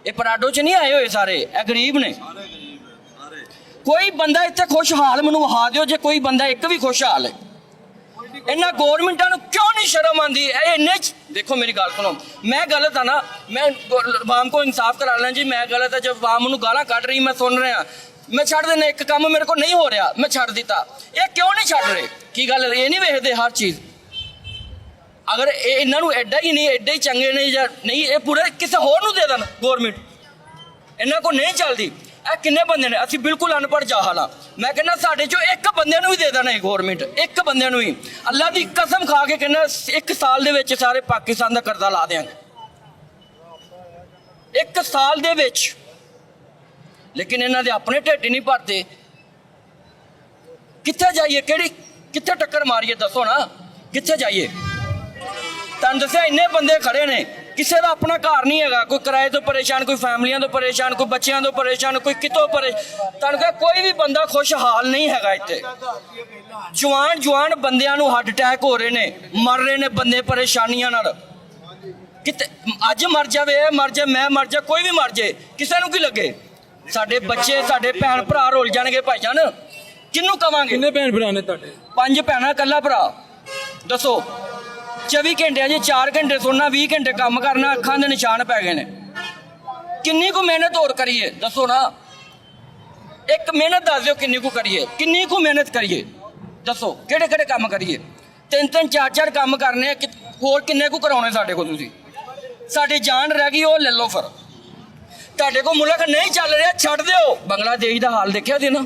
ਇਹ ਪਰਾਡੋ 'ਚ ਨਹੀਂ ਆਏ ਹੋਏ ਸਾਰੇ, ਇਹ ਗਰੀਬ ਨੇ। ਕੋਈ ਬੰਦਾ ਇੱਥੇ ਖੁਸ਼ਹਾਲ ਮੈਨੂੰ ਵਹਾ ਦਿਓ, ਜੇ ਕੋਈ ਬੰਦਾ ਇੱਕ ਵੀ ਖੁਸ਼ਹਾਲ ਹੈ। ਇਹਨਾਂ ਗੌਰਮੈਂਟਾਂ ਨੂੰ ਕਿਉਂ ਨਹੀਂ ਸ਼ਰਮ ਆਉਂਦੀ? ਇਹ ਇੰਨੇ ਦੇਖੋ ਮੇਰੀ ਗੱਲ ਸੁਣੋ, ਮੈਂ ਗਲਤ ਆ ਨਾ, ਮੈਂ ਆਵਾਮ ਕੋ ਇਨਸਾਫ ਕਰਾ ਲੈਣਾ ਜੀ, ਮੈਂ ਗਲਤ ਹੈ। ਜਬ ਆਵਾਮ ਨੂੰ ਗਾਲਾਂ ਕੱਢ ਰਹੀ, ਮੈਂ ਸੁਣ ਰਿਹਾ, ਮੈਂ ਛੱਡ ਦੇਣਾ। ਇੱਕ ਕੰਮ ਮੇਰੇ ਕੋਲ ਨਹੀਂ ਹੋ ਰਿਹਾ, ਮੈਂ ਛੱਡ ਦਿੱਤਾ। ਇਹ ਕਿਉਂ ਨਹੀਂ ਛੱਡ ਰਹੇ? ਕੀ ਗੱਲ, ਇਹ ਨਹੀਂ ਵੇਖਦੇ ਹਰ ਚੀਜ਼? ਅਗਰ ਇਹ ਇਹਨਾਂ ਨੂੰ ਐਡਾ ਹੀ ਨਹੀਂ, ਐਡੇ ਹੀ ਚੰਗੇ ਨਹੀਂ ਜਾਂ ਨਹੀਂ, ਇਹ ਪੂਰੇ ਕਿਸੇ ਹੋਰ ਨੂੰ ਦੇ ਦੇਣ ਗੌਰਮੈਂਟ, ਇਹਨਾਂ ਕੋਲ ਨਹੀਂ ਚੱਲਦੀ। ਇਹ ਕਿੰਨੇ ਬੰਦੇ ਨੇ? ਅਸੀਂ ਬਿਲਕੁਲ ਅਨਪੜ੍ਹ ਜਾਹਲ ਆ। ਮੈਂ ਕਹਿੰਦਾ ਸਾਡੇ ਚੋਂ ਇੱਕ ਬੰਦੇ ਨੂੰ ਵੀ ਦੇ ਦੇਣਾ ਗੌਰਮੈਂਟ, ਇੱਕ ਬੰਦੇ ਨੂੰ ਹੀ। ਅੱਲਾ ਦੀ ਕਸਮ ਖਾ ਕੇ ਕਹਿੰਦਾ 1 ਸਾਲ ਦੇ ਵਿੱਚ ਸਾਰੇ ਪਾਕਿਸਤਾਨ ਦਾ ਕਰਜ਼ਾ ਲਾ ਦਿਆਂਗੇ, 1 ਸਾਲ ਦੇ ਵਿੱਚ। ਲੇਕਿਨ ਇਹਨਾਂ ਦੇ ਆਪਣੇ ਢਿੱਡ ਨਹੀਂ ਭਰਦੇ। ਕਿੱਥੇ ਜਾਈਏ? ਕਿੱਥੇ ਟੱਕਰ ਮਾਰੀਏ? ਦੱਸੋ ਨਾ, ਕਿੱਥੇ ਜਾਈਏ? ਤੁਹਾਨੂੰ ਦੱਸਿਆ ਇੰਨੇ ਬੰਦੇ ਖੜੇ ਨੇ, ਕਿਸੇ ਦਾ ਆਪਣਾ ਘਰ ਨਹੀਂ ਹੈਗਾ, ਕੋਈ ਕਿਰਾਏ ਤੋਂ ਪਰੇਸ਼ਾਨ, ਕੋਈ ਫੈਮਲੀਆਂ ਤੋਂ ਪਰੇਸ਼ਾਨ, ਕੋਈ ਬੱਚਿਆਂ ਤੋਂ ਪਰੇਸ਼ਾਨ, ਕੋਈ ਕਿਤੋਂ ਤੁਹਾਨੂੰ ਕਿਹਾ ਕੋਈ ਵੀ ਬੰਦਾ ਖੁਸ਼ਹਾਲ ਨਹੀਂ ਹੈਗਾ ਇੱਥੇ। ਜਵਾਨ ਬੰਦਿਆਂ ਨੂੰ ਹਾਰਟ ਅਟੈਕ ਹੋ ਰਹੇ ਨੇ, ਮਰ ਰਹੇ ਨੇ ਬੰਦੇ ਪਰੇਸ਼ਾਨੀਆਂ ਨਾਲ। ਕਿਤੇ ਅੱਜ ਮਰ ਜਾਵੇ, ਇਹ ਮਰ ਜਾ, ਮੈਂ ਮਰ ਜਾ, ਕੋਈ ਵੀ ਮਰ ਜੇ, ਕਿਸੇ ਨੂੰ ਕੀ ਲੱਗੇ? ਸਾਡੇ ਬੱਚੇ, ਸਾਡੇ ਭੈਣ ਭਰਾ ਰੁੱਲ ਜਾਣਗੇ ਭਾਈਜਾਨ, ਕਿਹਨੂੰ ਕਵਾਂਗੇ? ਕਿੰਨੇ ਭੈਣ ਭਰਾ ਨੇ ਤੁਹਾਡੇ? 5 ਭੈਣਾਂ, ਇਕੱਲਾ ਭਰਾ। ਦੱਸੋ 24 ਘੰਟਿਆਂ 'ਚ 4 ਘੰਟੇ ਸੋਣਾ, 20 ਘੰਟੇ ਕੰਮ ਕਰਨਾ, ਅੱਖਾਂ ਦੇ ਨਿਸ਼ਾਨ ਪੈ ਗਏ ਨੇ। ਕਿੰਨੀ ਕੁ ਮਿਹਨਤ ਹੋਰ ਕਰੀਏ ਦੱਸੋ ਨਾ? ਇੱਕ ਮਿਹਨਤ ਦੱਸ ਦਿਓ ਕਿੰਨੀ ਕੁ ਕਰੀਏ, ਕਿੰਨੀ ਕੁ ਮਿਹਨਤ ਕਰੀਏ ਦੱਸੋ? ਕਿਹੜੇ ਕਿਹੜੇ ਕੰਮ ਕਰੀਏ? 3-3 4-4 ਕੰਮ ਕਰਨੇ, ਹੋਰ ਕਿੰਨੇ ਕੁ ਕਰਾਉਣੇ ਸਾਡੇ ਕੋਲ? ਤੁਸੀਂ ਸਾਡੀ ਜਾਨ ਰਹਿ ਗਈ, ਉਹ ਲੈ ਲਓ ਫਿਰ। ਤੁਹਾਡੇ ਕੋਲ ਮੁਲਕ ਨਹੀਂ ਚੱਲ ਰਿਹਾ, ਛੱਡ ਦਿਓ। ਬੰਗਲਾਦੇਸ਼ ਦਾ ਹਾਲ ਦੇਖਿਆ ਸੀ ਨਾ,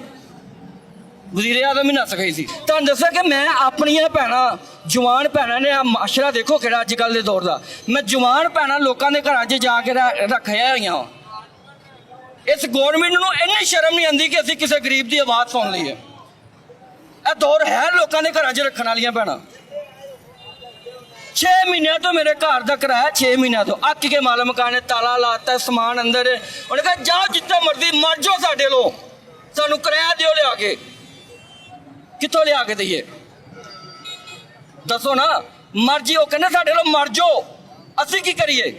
ਵਜ਼ੀਰ ਆਜ਼ਮ ਹੀ ਨੱਸ ਗਈ ਸੀ। ਤੁਹਾਨੂੰ ਦੱਸਿਆ ਕਿ ਮੈਂ ਆਪਣੀਆਂ ਭੈਣਾਂ, ਜਵਾਨ ਭੈਣਾਂ ਨੇ, ਆ ਮਾਸ਼ਰਾ ਦੇਖੋ ਕਿਹੜਾ ਅੱਜ ਕੱਲ੍ਹ ਦੇ ਦੌਰ ਦਾ, ਮੈਂ ਜਵਾਨ ਭੈਣਾਂ ਲੋਕਾਂ ਦੇ ਘਰਾਂ 'ਚ ਜਾ ਕੇ ਰੱਖਿਆ ਹੋਈਆਂ। ਇਸ ਗੌਰਮੈਂਟ ਨੂੰ ਇੰਨੀ ਸ਼ਰਮ ਨਹੀਂ ਆਉਂਦੀ ਕਿ ਅਸੀਂ ਕਿਸੇ ਗਰੀਬ ਦੀ ਆਵਾਜ਼ ਸੁਣ ਲਈਏ। ਇਹ ਦੌਰ ਹੈ ਲੋਕਾਂ ਦੇ ਘਰਾਂ 'ਚ ਰੱਖਣ ਵਾਲੀਆਂ ਭੈਣਾਂ। 6 ਮਹੀਨਿਆਂ ਤੋਂ ਮੇਰੇ ਘਰ ਦਾ ਕਿਰਾਇਆ 6 ਮਹੀਨਿਆਂ ਤੋਂ ਅੱਕ ਕੇ ਮਾਲ ਮਕਾਨ ਨੇ ਤਾਲਾ ਲਾਤਾ, ਸਮਾਨ ਅੰਦਰ। ਉਹਨੇ ਕਿਹਾ ਜਾਓ ਜਿੱਥੇ ਮਰਜ਼ੀ ਮਰ ਜਾਓ, ਸਾਡੇ ਲੋ ਸਾਨੂੰ ਕਿਰਾਇਆ ਦਿਓ ਲਿਆ ਕੇ। ਕਿੱਥੋਂ ਲਿਆ ਕੇ ਦਈਏ ਦੱਸੋ ਨਾ? ਮਰਜੀ ਉਹ ਕਹਿੰਦੇ ਸਾਡੇ ਲੋ ਮਰ ਜਾਓ, ਅਸੀਂ ਕੀ ਕਰੀਏ?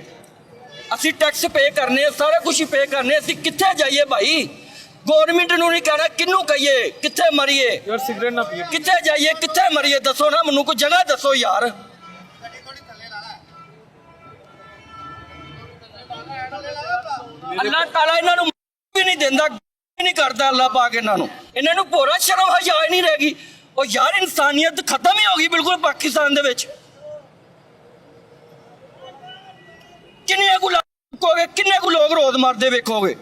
ਅਸੀਂ ਟੈਕਸ ਪੇ ਕਰਨੇ, ਸਾਰਾ ਕੁਝ ਹੀ ਪੇ ਕਰਨੇ, ਅਸੀਂ ਕਿੱਥੇ ਜਾਈਏ ਭਾਈ? ਗੌਰਮੈਂਟ ਨੂੰ ਨਹੀਂ ਕਹਿਣਾ, ਕਿਹਨੂੰ ਕਹੀਏ? ਕਿੱਥੇ ਮਰੀਏ? ਯਾਰ ਸਿਗਰਟ ਨਾ ਪੀਓ। ਕਿੱਥੇ ਜਾਈਏ, ਕਿੱਥੇ ਮਰੀਏ? ਦੱਸੋ ਨਾ ਮੈਨੂੰ, ਕੋਈ ਜਗ੍ਹਾ ਦੱਸੋ ਯਾਰ। ਅੱਲਾਹ ਤਾਲਾ ਇਹਨਾਂ ਨੂੰ ਵੀ ਨਹੀਂ ਦਿੰਦਾ, ਨਹੀਂ ਕਰਦਾ ਅੱਲਾਹ ਪਾਕ ਇਹਨਾਂ ਨੂੰ ਭੋਰਾ ਸ਼ਰਮ ਹਯਾ ਨਹੀਂ ਰਹਿ ਗਈ। ਉਹ ਯਾਰ ਇਨਸਾਨੀਅਤ ਖਤਮ ਹੀ ਹੋ ਗਈ ਬਿਲਕੁਲ ਪਾਕਿਸਤਾਨ ਦੇ ਵਿੱਚ। ਕਿੰਨੇ ਕੁ ਲੋਕ ਰੋਜ਼ ਮਰਦੇ ਵੇਖੋਗੇ।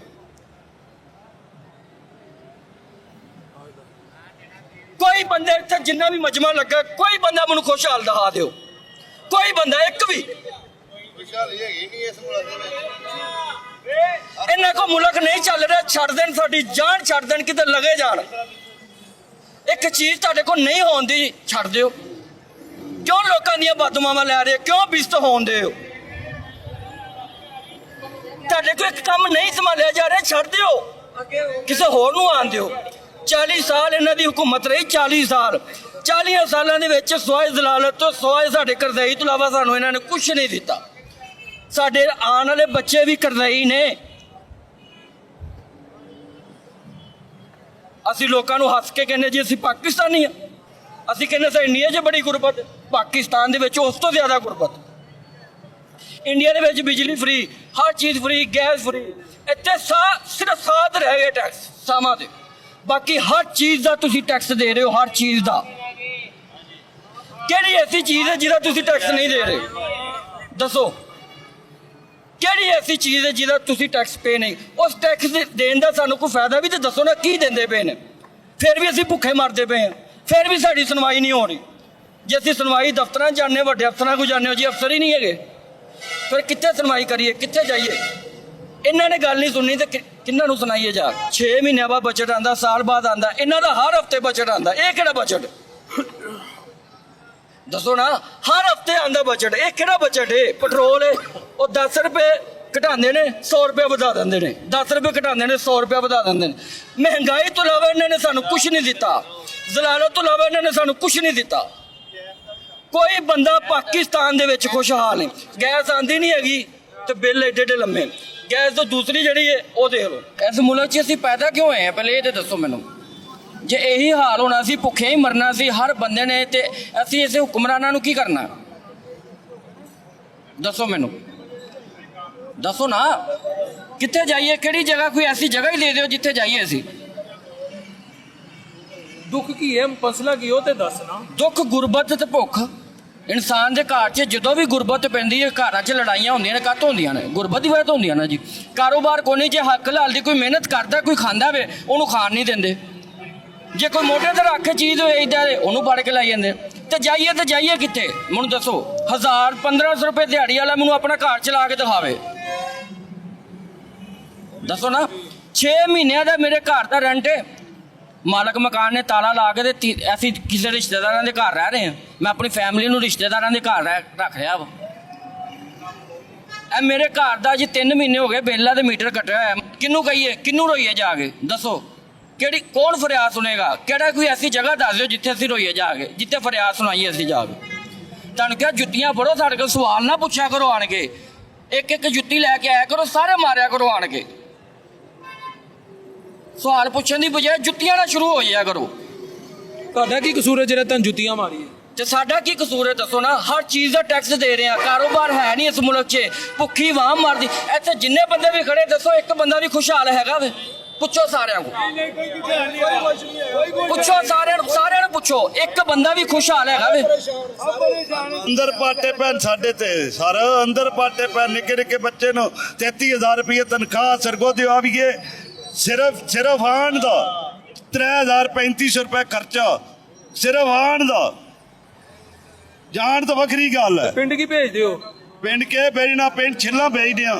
ਕੋਈ ਬੰਦੇ ਇੱਥੇ ਜਿੰਨਾ ਵੀ ਮਜਮਾ ਲੱਗਾ, ਕੋਈ ਬੰਦਾ ਮੈਨੂੰ ਖੁਸ਼ਹਾਲ ਦਿਖਾ ਦਿਓ, ਕੋਈ ਬੰਦਾ ਇੱਕ ਵੀ। ਇਹਨਾਂ ਕੋ ਮੁਲਕ ਨਹੀਂ ਚੱਲ ਰਿਹਾ, ਛੱਡ ਦੇਣ, ਸਾਡੀ ਜਾਨ ਛੱਡ ਦੇਣ, ਕਿਤੇ ਲਗੇ ਜਾਣ। ਇੱਕ ਚੀਜ਼ ਤੁਹਾਡੇ ਕੋਲ ਨਹੀਂ ਹੋਣ ਦੀ, ਛੱਡ ਦਿਓ। ਕਿਉਂ ਲੋਕਾਂ ਦੀਆਂ ਬਦਦੁਆਵਾਂ ਲੈ ਰਹੇ? ਕਿਉਂ ਬਿਸਤ ਹੋਣ ਦੇ ਹੋ? ਤੁਹਾਡੇ ਕੋਲ ਇੱਕ ਕੰਮ ਨਹੀਂ ਸੰਭਾਲਿਆ ਜਾ ਰਿਹਾ, ਛੱਡ ਦਿਓ, ਕਿਸੇ ਹੋਰ ਨੂੰ ਆਣ ਦਿਓ। 40 ਸਾਲ ਇਹਨਾਂ ਦੀ ਹੁਕੂਮਤ ਰਹੀ, 40 ਸਾਲ। 40 ਸਾਲਾਂ ਦੇ ਵਿੱਚ ਸਵਾਏ ਜ਼ਲਾਲਤ ਤੋਂ, ਸਵਾਏ ਸਾਡੇ ਕਰਜ਼ਈ ਤੋਂ ਇਲਾਵਾ ਸਾਨੂੰ ਇਹਨਾਂ ਨੇ ਕੁਛ ਨਹੀਂ ਦਿੱਤਾ। ਸਾਡੇ ਆਉਣ ਵਾਲੇ ਬੱਚੇ ਵੀ ਕਰਜ਼ਈ ਨੇ। ਅਸੀਂ ਲੋਕਾਂ ਨੂੰ ਹੱਸ ਕੇ ਕਹਿੰਦੇ ਜੀ ਅਸੀਂ ਪਾਕਿਸਤਾਨੀ ਆ, ਅਸੀਂ ਕਹਿੰਦੇ ਸਾ ਇੰਡੀਆ 'ਚ ਬੜੀ ਗੁਰਬਤ, ਪਾਕਿਸਤਾਨ ਦੇ ਵਿੱਚ ਉਸ ਤੋਂ ਜ਼ਿਆਦਾ ਗੁਰਬਤ। ਇੰਡੀਆ ਦੇ ਵਿੱਚ ਬਿਜਲੀ ਫਰੀ, ਹਰ ਚੀਜ਼ ਫਰੀ, ਗੈਸ ਫਰੀ। ਇੱਥੇ ਸਿਰਫ ਸਾਧ ਰਹਿ ਗਏ ਟੈਕਸ ਸਾਵਾਂ ਦੇ, ਬਾਕੀ ਹਰ ਚੀਜ਼ ਦਾ ਤੁਸੀਂ ਟੈਕਸ ਦੇ ਰਹੇ ਹੋ, ਹਰ ਚੀਜ਼ ਦਾ। ਕਿਹੜੀ ਐਸੀ ਚੀਜ਼ ਹੈ ਜਿਹਦਾ ਤੁਸੀਂ ਟੈਕਸ ਨਹੀਂ ਦੇ ਰਹੇ? ਦੱਸੋ ਕਿਹੜੀ ਐਸੀ ਚੀਜ਼ ਹੈ ਜਿਹਦਾ ਤੁਸੀਂ ਟੈਕਸ ਪੇ ਨਹੀਂ? ਉਸ ਟੈਕਸ ਦੇਣ ਦਾ ਸਾਨੂੰ ਕੋਈ ਫਾਇਦਾ ਵੀ ਤਾਂ ਦੱਸੋ ਨਾ, ਕੀ ਦਿੰਦੇ ਪਏ ਨੇ? ਫਿਰ ਵੀ ਅਸੀਂ ਭੁੱਖੇ ਮਰਦੇ ਪਏ ਹਾਂ, ਫਿਰ ਵੀ ਸਾਡੀ ਸੁਣਵਾਈ ਨਹੀਂ ਹੋ ਰਹੀ। ਜੇ ਅਸੀਂ ਸੁਣਵਾਈ ਦਫ਼ਤਰਾਂ 'ਚ ਜਾਂਦੇ, ਵੱਡੇ ਅਫਸਰਾਂ ਕੋਲ ਜਾਂਦੇ ਹੋ, ਜੀ ਅਫਸਰ ਹੀ ਨਹੀਂ ਹੈਗੇ, ਫਿਰ ਕਿੱਥੇ ਸੁਣਵਾਈ ਕਰੀਏ, ਕਿੱਥੇ ਜਾਈਏ? ਇਹਨਾਂ ਨੇ ਗੱਲ ਨਹੀਂ ਸੁਣਨੀ ਤੇ ਕਿੰਨਾਂ ਨੂੰ ਸੁਣਾਈਏ ਜਾ? 6 ਮਹੀਨਿਆਂ ਬਾਅਦ ਬਜਟ ਆਉਂਦਾ, ਸਾਲ ਬਾਅਦ ਆਉਂਦਾ, ਇਹਨਾਂ ਦਾ ਹਰ ਹਫ਼ਤੇ ਬਜਟ ਆਉਂਦਾ। ਇਹ ਕਿਹੜਾ ਬਜਟ ਦੱਸੋ ਨਾ? ਹਰ ਹਫ਼ਤੇ ਆਉਂਦਾ ਬਜਟ, ਇਹ ਕਿਹੜਾ ਬਜਟ ਹੈ? ਪੈਟਰੋਲ ਹੈ, ਉਹ 10 ਰੁਪਏ ਘਟਾਉਂਦੇ ਨੇ, 100 ਰੁਪਏ ਵਧਾ ਦਿੰਦੇ ਨੇ, 10 ਰੁਪਏ ਘਟਾਉਂਦੇ ਨੇ, 100 ਰੁਪਏ ਵਧਾ ਦਿੰਦੇ ਨੇ। ਮਹਿੰਗਾਈ ਤੋਂ ਇਲਾਵਾ ਇਹਨਾਂ ਨੇ ਸਾਨੂੰ ਕੁਛ ਨਹੀਂ ਦਿੱਤਾ, ਜ਼ਲਾਲਤ ਤੋਂ ਇਲਾਵਾ ਇਹਨਾਂ ਨੇ ਸਾਨੂੰ ਕੁਛ ਨਹੀਂ ਦਿੱਤਾ। ਕੋਈ ਬੰਦਾ ਪਾਕਿਸਤਾਨ ਦੇ ਵਿੱਚ ਖੁਸ਼ਹਾਲ ਨਹੀਂ। ਗੈਸ ਆਂਦੀ ਨਹੀਂ ਹੈਗੀ ਤੇ ਬਿੱਲ ਏਡੇ ਏਡੇ ਲੰਮੇ। ਗੈਸ ਤੋਂ ਦੂਸਰੀ ਜਿਹੜੀ ਹੈ ਉਹ ਦੇਖ ਲਓ। ਇਸ ਮੁਲਕ 'ਚ ਅਸੀਂ ਪੈਦਾ ਕਿਉਂ ਹੋਏ ਆ? ਪਹਿਲੇ ਇਹ ਤਾਂ ਦੱਸੋ ਮੈਨੂੰ। ਜੇ ਇਹੀ ਹਾਲ ਹੋਣਾ ਸੀ, ਭੁੱਖੇ ਹੀ ਮਰਨਾ ਸੀ ਹਰ ਬੰਦੇ ਨੇ, ਤੇ ਅਸੀਂ ਇਸੇ ਹੁਕਮਰਾਨਾਂ ਨੂੰ ਕੀ ਕਰਨਾ? ਦੱਸੋ ਮੈਨੂੰ, ਦੱਸੋ ਨਾ। ਕਿੱਥੇ ਜਾਈਏ? ਕਿਹੜੀ ਜਗ੍ਹਾ? ਕੋਈ ਐਸੀ ਜਗ੍ਹਾ ਹੀ ਦੇ ਦਿਓ ਜਿੱਥੇ ਜਾਈਏ ਅਸੀਂ। ਦੁੱਖ ਕੀ ਹੈ, ਮਸਲਾ ਕੀ ਉਹ ਤੇ ਦੱਸ ਨਾ। ਦੁੱਖ ਗੁਰਬਤ ਤੇ ਭੁੱਖ। ਇਨਸਾਨ ਦੇ ਘਰ 'ਚ ਜਦੋਂ ਵੀ ਗੁਰਬਤ ਪੈਂਦੀ ਹੈ, ਘਰਾਂ 'ਚ ਲੜਾਈਆਂ ਹੁੰਦੀਆਂ ਨੇ, ਕਾਹਤੋਂ ਹੁੰਦੀਆਂ ਨੇ? ਗੁਰਬਤ ਦੀ ਵਜ੍ਹਾ ਤੋਂ ਹੁੰਦੀਆਂ ਨੇ ਜੀ। ਕਾਰੋਬਾਰ ਕੋਈ ਨਹੀਂ, ਜੇ ਹੱਕ ਹਲਾਲ ਦੀ ਕੋਈ ਮਿਹਨਤ ਕਰਦਾ, ਕੋਈ ਖਾਂਦਾ ਵੇ, ਉਹਨੂੰ ਖਾਣ ਨਹੀਂ ਦਿੰਦੇ। ਜੇ ਕੋਈ ਮੋਢੇ ਤੇ ਰੱਖ ਕੇ ਚੀਜ਼ ਵੇਚਦਾ ਉਹਨੂੰ ਫੜ ਕੇ ਲਾਈ ਜਾਂਦੇ। ਤੇ ਜਾਈਏ ਕਿੱਥੇ? ਮੈਨੂੰ ਦੱਸੋ। 1000-1500 ਰੁਪਏ ਦਿਹਾੜੀ ਵਾਲਾ ਮੈਨੂੰ ਆਪਣਾ ਘਰ ਚਲਾ ਕੇ ਦਿਖਾਵੇ, ਦੱਸੋ ਨਾ। 6 ਮਹੀਨਿਆਂ ਦਾ ਮੇਰੇ ਘਰ ਦਾ ਰੈਂਟ ਹੈ, ਮਾਲਕ ਮਕਾਨ ਨੇ ਤਾਲਾ ਲਾ ਕੇ ਤੇ ਅਸੀਂ ਕਿਸੇ ਰਿਸ਼ਤੇਦਾਰਾਂ ਦੇ ਘਰ ਰਹਿ ਰਹੇ ਹਾਂ। ਮੈਂ ਆਪਣੀ ਫੈਮਿਲੀ ਨੂੰ ਰਿਸ਼ਤੇਦਾਰਾਂ ਦੇ ਘਰ ਰੱਖ ਰਿਹਾ ਵਾ। ਇਹ ਮੇਰੇ ਘਰ ਦਾ ਜੀ 3 ਮਹੀਨੇ ਹੋ ਗਏ ਬਿੱਲਾਂ ਦੇ ਮੀਟਰ ਕੱਟਿਆ ਹੋਇਆ। ਕਿਹਨੂੰ ਕਹੀਏ, ਕਿਹਨੂੰ ਰੋਈਏ ਜਾ ਕੇ ਦੱਸੋ? ਕਿਹੜੀ ਕੌਣ ਫਰਿਆਦ ਸੁਣੇਗਾ? ਕਿਹੜਾ ਕੋਈ ਐਸੀ ਜਗ੍ਹਾ ਦੱਸ ਦਿਓ ਜਿੱਥੇ ਅਸੀਂ ਰੋਈਏ ਜਾ ਕੇ, ਜਿੱਥੇ ਫਰਿਆਦ ਸੁਣਾਈਏ ਅਸੀਂ ਜਾ ਕੇ। ਤੁਹਾਨੂੰ ਕਿਹਾ ਜੁੱਤੀਆਂ ਫੜੋ, ਸਾਡੇ ਕੋਲ ਸਵਾਲ ਨਾ ਪੁੱਛਿਆ ਕਰੋ ਆਣ ਕੇ, ਇੱਕ ਇੱਕ ਜੁੱਤੀ ਲੈ ਕੇ ਆਇਆ ਕਰੋ, ਸਾਰੇ ਮਾਰਿਆ ਕਰੋ ਆਣ ਕੇ। ਸਵਾਲ ਪੁੱਛਣ ਦੀ ਬਜਾਏ ਜੁੱਤੀਆਂ ਨਾਲ ਸ਼ੁਰੂ ਹੋ ਜਾਇਆ ਕਰੋ। ਤੁਹਾਡਾ ਕੀ ਕਸੂਰ ਹੈ ਜਿਹੜਾ ਤੁਹਾਨੂੰ ਜੁੱਤੀਆਂ ਮਾਰੀ ਹੈ? ਤੇ ਸਾਡਾ ਕੀ ਕਸੂਰ ਹੈ ਦੱਸੋ ਨਾ? ਹਰ ਚੀਜ਼ ਦਾ ਟੈਕਸ ਦੇ ਰਹੇ ਆ, ਕਾਰੋਬਾਰ ਹੈ ਨਹੀਂ ਇਸ ਮੁਲਕ 'ਚ, ਭੁੱਖੀ ਵਾਮ ਮਰਦੀ। ਇੱਥੇ ਜਿੰਨੇ ਬੰਦੇ ਵੀ ਖੜੇ ਦੱਸੋ ਇੱਕ ਬੰਦਾ ਵੀ ਖੁਸ਼ਹਾਲ ਹੈਗਾ ਵੇ? ਪੁੱਛੋ ਸਾਰਿਆਂ ਨੂੰ, ਪੁੱਛੋ ਸਾਰਿਆਂ ਨੂੰ ਪੁੱਛੋ, ਇੱਕ ਬੰਦਾ ਵੀ ਖੁਸ਼ਹਾਲ ਹੈਗਾ ਵੇ? ਅੰਦਰ ਪਾਟੇ ਪੈਣ ਸਾਡੇ ਤੇ ਸਾਰਾ ਅੰਦਰ ਪਾਟੇ ਪੈਣ। ਨਿੱਕੇ ਨਿੱਕੇ ਬੱਚੇ ਨੂੰ 33,000 ਰੁਪਏ ਤਨਖਾਹ ਸਰਗੋਧੇ ਆਵੀਏ, ਸਿਰਫ ਆਣ ਦਾ 3,3500 ਰੁਪਏ ਖਰਚਾ ਸਿਰਫ ਆਣ ਦਾ। ਜਾਣ ਤਾਂ ਵੱਖਰੀ ਗੱਲ ਹੈ। ਪਿੰਡ ਕੀ ਭੇਜਦੇ ਹੋ? ਪਿੰਡ ਕੇ ਭੇਜਣਾ, ਪਿੰਡ ਛਿੱਲਾਂ ਭੇਜਦੇ ਆ।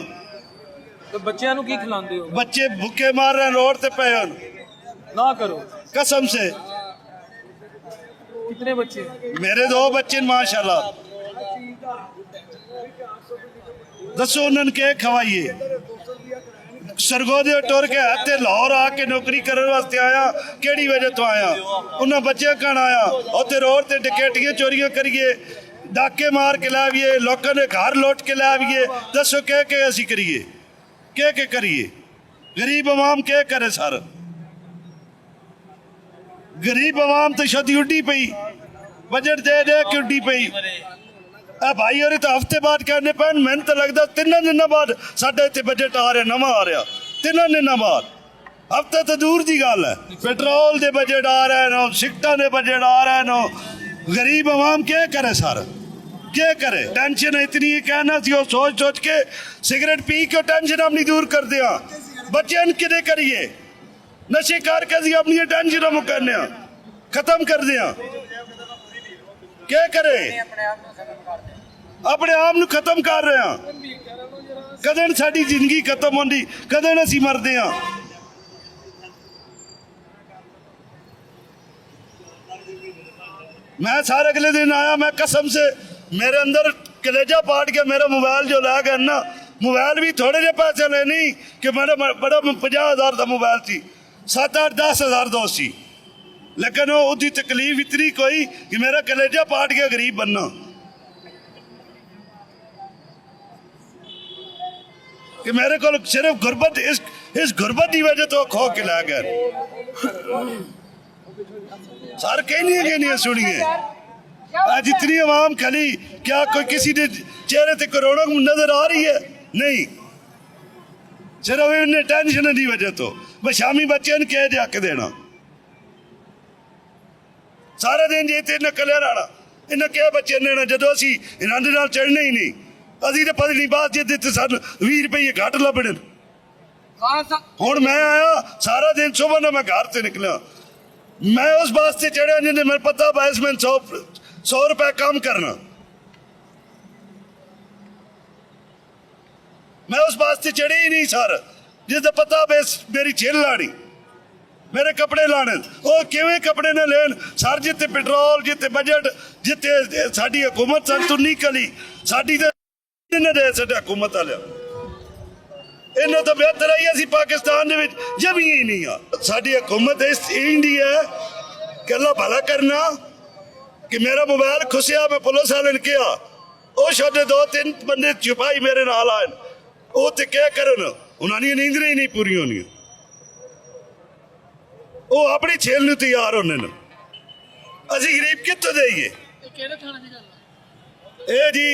ਤੇ ਬੱਚਿਆਂ ਨੂੰ ਕੀ ਖਿਲਾਉਂਦੇ ਹੋ? ਬੱਚੇ ਭੁੱਖੇ ਮਾਰ ਰਹੇ ਰੋਡ ਤੇ ਪਏ ਹਨ। ਨਾ ਕਰੋ कसम से। कितने बच्चे? मेरे 2 बच्चे माशाल्लाह। दसो उन्होंने के खवाइए? सरगोदे टुर के हत्ते लाहौर आके नौकरी करने वास्ते आया, केड़ी वजह तो आया? उन्हें बच्चे कण आया उत्ते रोड ते डकैतियां चोरियां करिए, डाके मार के लाविए, लोगों ने घर लौट के लाविए। दसो के असी करिए, के करिए? गरीब अवाम के करे सर? गरीब अवाम तो शदी उड्डी पई, बजट दे के उड्डी पई। भाई और तो हफ्ते बाद कहने पैन, मैंने तो लगता 3 दिन बाद साडे इत्थे बजट आ रहा, नवा आ रहा 3 दिन बाद। हफ्ता तो दूर की गल है। पेट्रोल दे बजट आ रहे नो, सिगटा दे बजट आ रहे नो। गरीब अवाम क्या करे सर? क्या करे? टेंशन इतनी कहना सी, सोच सोच के सिगरेट पी के टेंशन अपनी दूर कर दिया। बच्चे किने करिए? नशे करके सी अपनी टेंशन मुकने खत्म कर दिया। क्या करे? अपने आप ਨੂੰ खत्म कर रहे हैं। कदे साडी जिंदगी खत्म होंदी, कदे असीं मरदे हां। मैं सारे अगले दिन आया, मैं कसम से मेरे अंदर कलेजा पाट गया। मेरा मोबाइल जो लै गए ना, मोबाइल भी थोड़े जे पैसे लेनी कि मेरा बड़ा 50,000 का मोबाइल थी, 7-8-10,000 दो सी, लेकिन उसकी तकलीफ इतनी कोई कि मेरा कलेजा पाट गया गरीब बनना। कि मेरे को सिर्फ गुरबत, इस गुरबत की वजह तो खो के लै गए। सर कहनी सुनिए, आज इतनी आवाम खली, क्या कोई किसी ने चेहरे ते कोरोना नजर आ रही है? नहीं, सिर्फ इन्हें टेंशन की वजह तो। मैं शामी बच्चे ने कह हक देना, सारा दिन जे इन्हें कलिया रहना, इन्हें क्या बच्चे ने जो असी इन्होंने नाल चढ़ना ही नहीं। अभी तो पता नहीं बात जिते सन 20 रुपये घट लभने। हुण मैं आया सारा दिन, सुबह ना मैं घर से निकलिया, मैं उस वास्ते चढ़िया जिन्हें मैं पता बायस में 100 रुपये कम करना। मैं उस वास्ते चढ़ी ही नहीं सर, जिसका पता बेस मेरी झेल लानी, मेरे कपड़े लाने। वो किवें कपड़े ने लेन सर? जिते पेट्रोल, जिते बजट, जिते साडी हुकूमत सन तो निकली, साडी तो इन्हें दे साडे हुकूमत वाले इन्हें तो बेहतर है असी पाकिस्तान दे विच जमी ही नहीं आ। साडी हुकूमत इस इंडी है कि अल्लाह भला करना कि मेरा मोबाइल खुसिया, मैं पुलिस वाले ने कहा, वो साडे 2-3 बंदे सिपाही मेरे नाल आए, वो तो क्या करन, उन्होंने नींदरें ही नहीं पूरी होनी, वो अपनी छेल नूं तैयार होने न। असी गरीब कित्थों देईए? ਇਹ ਜੀ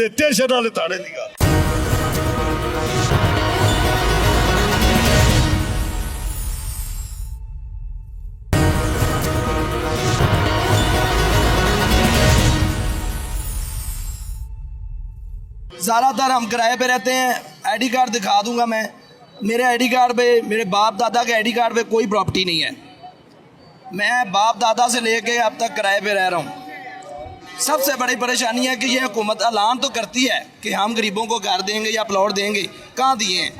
ਟੇਸ਼ਨ ਵਾਲੇ ਥਾਣੇ ਦੀ ਗੱਲ। ज़्यादातर हम किराए पे रहते हैं। आईडी कार्ड दिखा दूंगा मैं, मेरे आईडी कार्ड पे, मेरे बाप दादा के आईडी कार्ड पे कोई प्रॉपर्टी नहीं है। मैं बाप दादा से लेके अब तक किराए पे रह रहा हूँ। सबसे बड़ी परेशानी है कि ये हुकूमत ऐलान तो करती है कि हम गरीबों को घर देंगे या प्लॉट देंगे, कहाँ दिए हैं?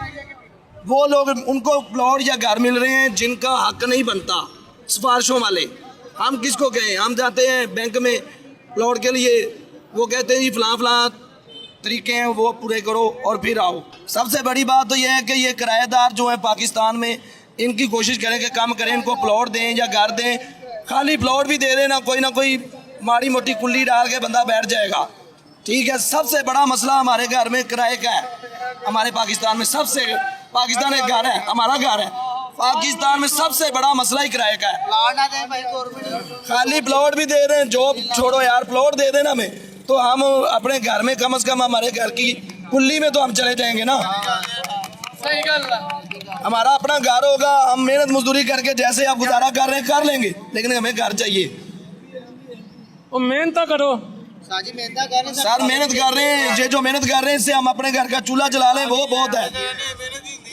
वो लोग, उनको प्लॉट या घर मिल रहे हैं जिनका हक नहीं बनता, सिफारिशों वाले। हम किसको कहें? हम जाते हैं बैंक में प्लॉट के लिए, वो कहते हैं जी फलां तरीके हैं वो पूरे करो और फिर आओ। सबसे बड़ी बात तो यह है कि ये किराएदार जो हैं पाकिस्तान में, इनकी कोशिश करें कि काम करें, इनको प्लॉट दें या घर दें। खाली प्लॉट भी दे देना, कोई ना कोई माड़ी मोटी कुल्ली डाल के बंदा बैठ जाएगा, ठीक है। सबसे बड़ा मसला हमारे घर में किराए का है। हमारे पाकिस्तान में सबसे, पाकिस्तान एक घर है, हमारा घर है, पाकिस्तान में सबसे बड़ा मसला ही किराए का है। खाली प्लॉट भी दे रहे हैं, जॉब छोड़ो यार, प्लॉट दे देना हमें, तो हम अपने घर में कम से कम हमारे घर की कुल्ली में तो हम चले जाएंगे ना। सही गल। हमारा अपना घर होगा, हम मेहनत मजदूरी करके जैसे आप गुजारा कर रहे हैं कर लेंगे, लेकिन हमें घर चाहिए। वो मेहनत करो सर, मेहनत कर रहे हैं, ये जो मेहनत कर रहे हैं इससे हम अपने घर का चूल्हा जला लें वो बहुत है।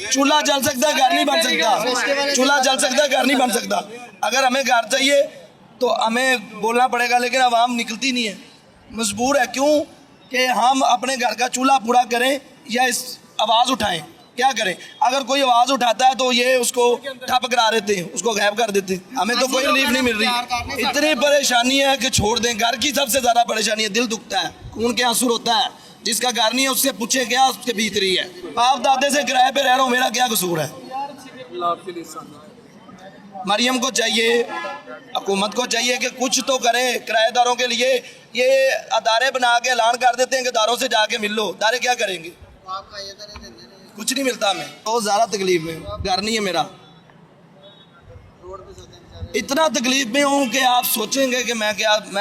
चूल्हा जल सकता है, घर नहीं बन सकता। चूल्हा जल सकता है, घर नहीं बन सकता। अगर हमें घर चाहिए तो हमें बोलना पड़ेगा, लेकिन आवाम निकलती नहीं है, मजबूर है। क्यों कि हम अपने घर का चूल्हा पूरा करें या इस आवाज़ उठाएं, क्या करें? अगर कोई आवाज़ उठाता है तो ये उसको ठप करा देते हैं, उसको गायब कर देते हैं। हमें तो कोई रिलीफ नहीं मिल रही। इतनी परेशानी है कि छोड़ दें। घर की सबसे ज़्यादा परेशानी है, दिल दुखता है, खून के आंसू होता है। जिसका घर नहीं है उससे पूछे क्या उसके भीतरी है। बाप दादे से किराए पे रह रहा हूँ, मेरा क्या कसूर है? मरियम को चाहिए, हुकूमत को चाहिए कि कुछ तो करे किराएदारों के लिए। ये अदारे बना के ऐलान कर देते हैं कि दारों से जाके मिल लो, दारे क्या करेंगे? कुछ नहीं मिलता हमें, बहुत ज़्यादा तकलीफ में, घर नहीं है मेरा। इतना तकलीफ में हूँ कि आप सोचेंगे कि मैं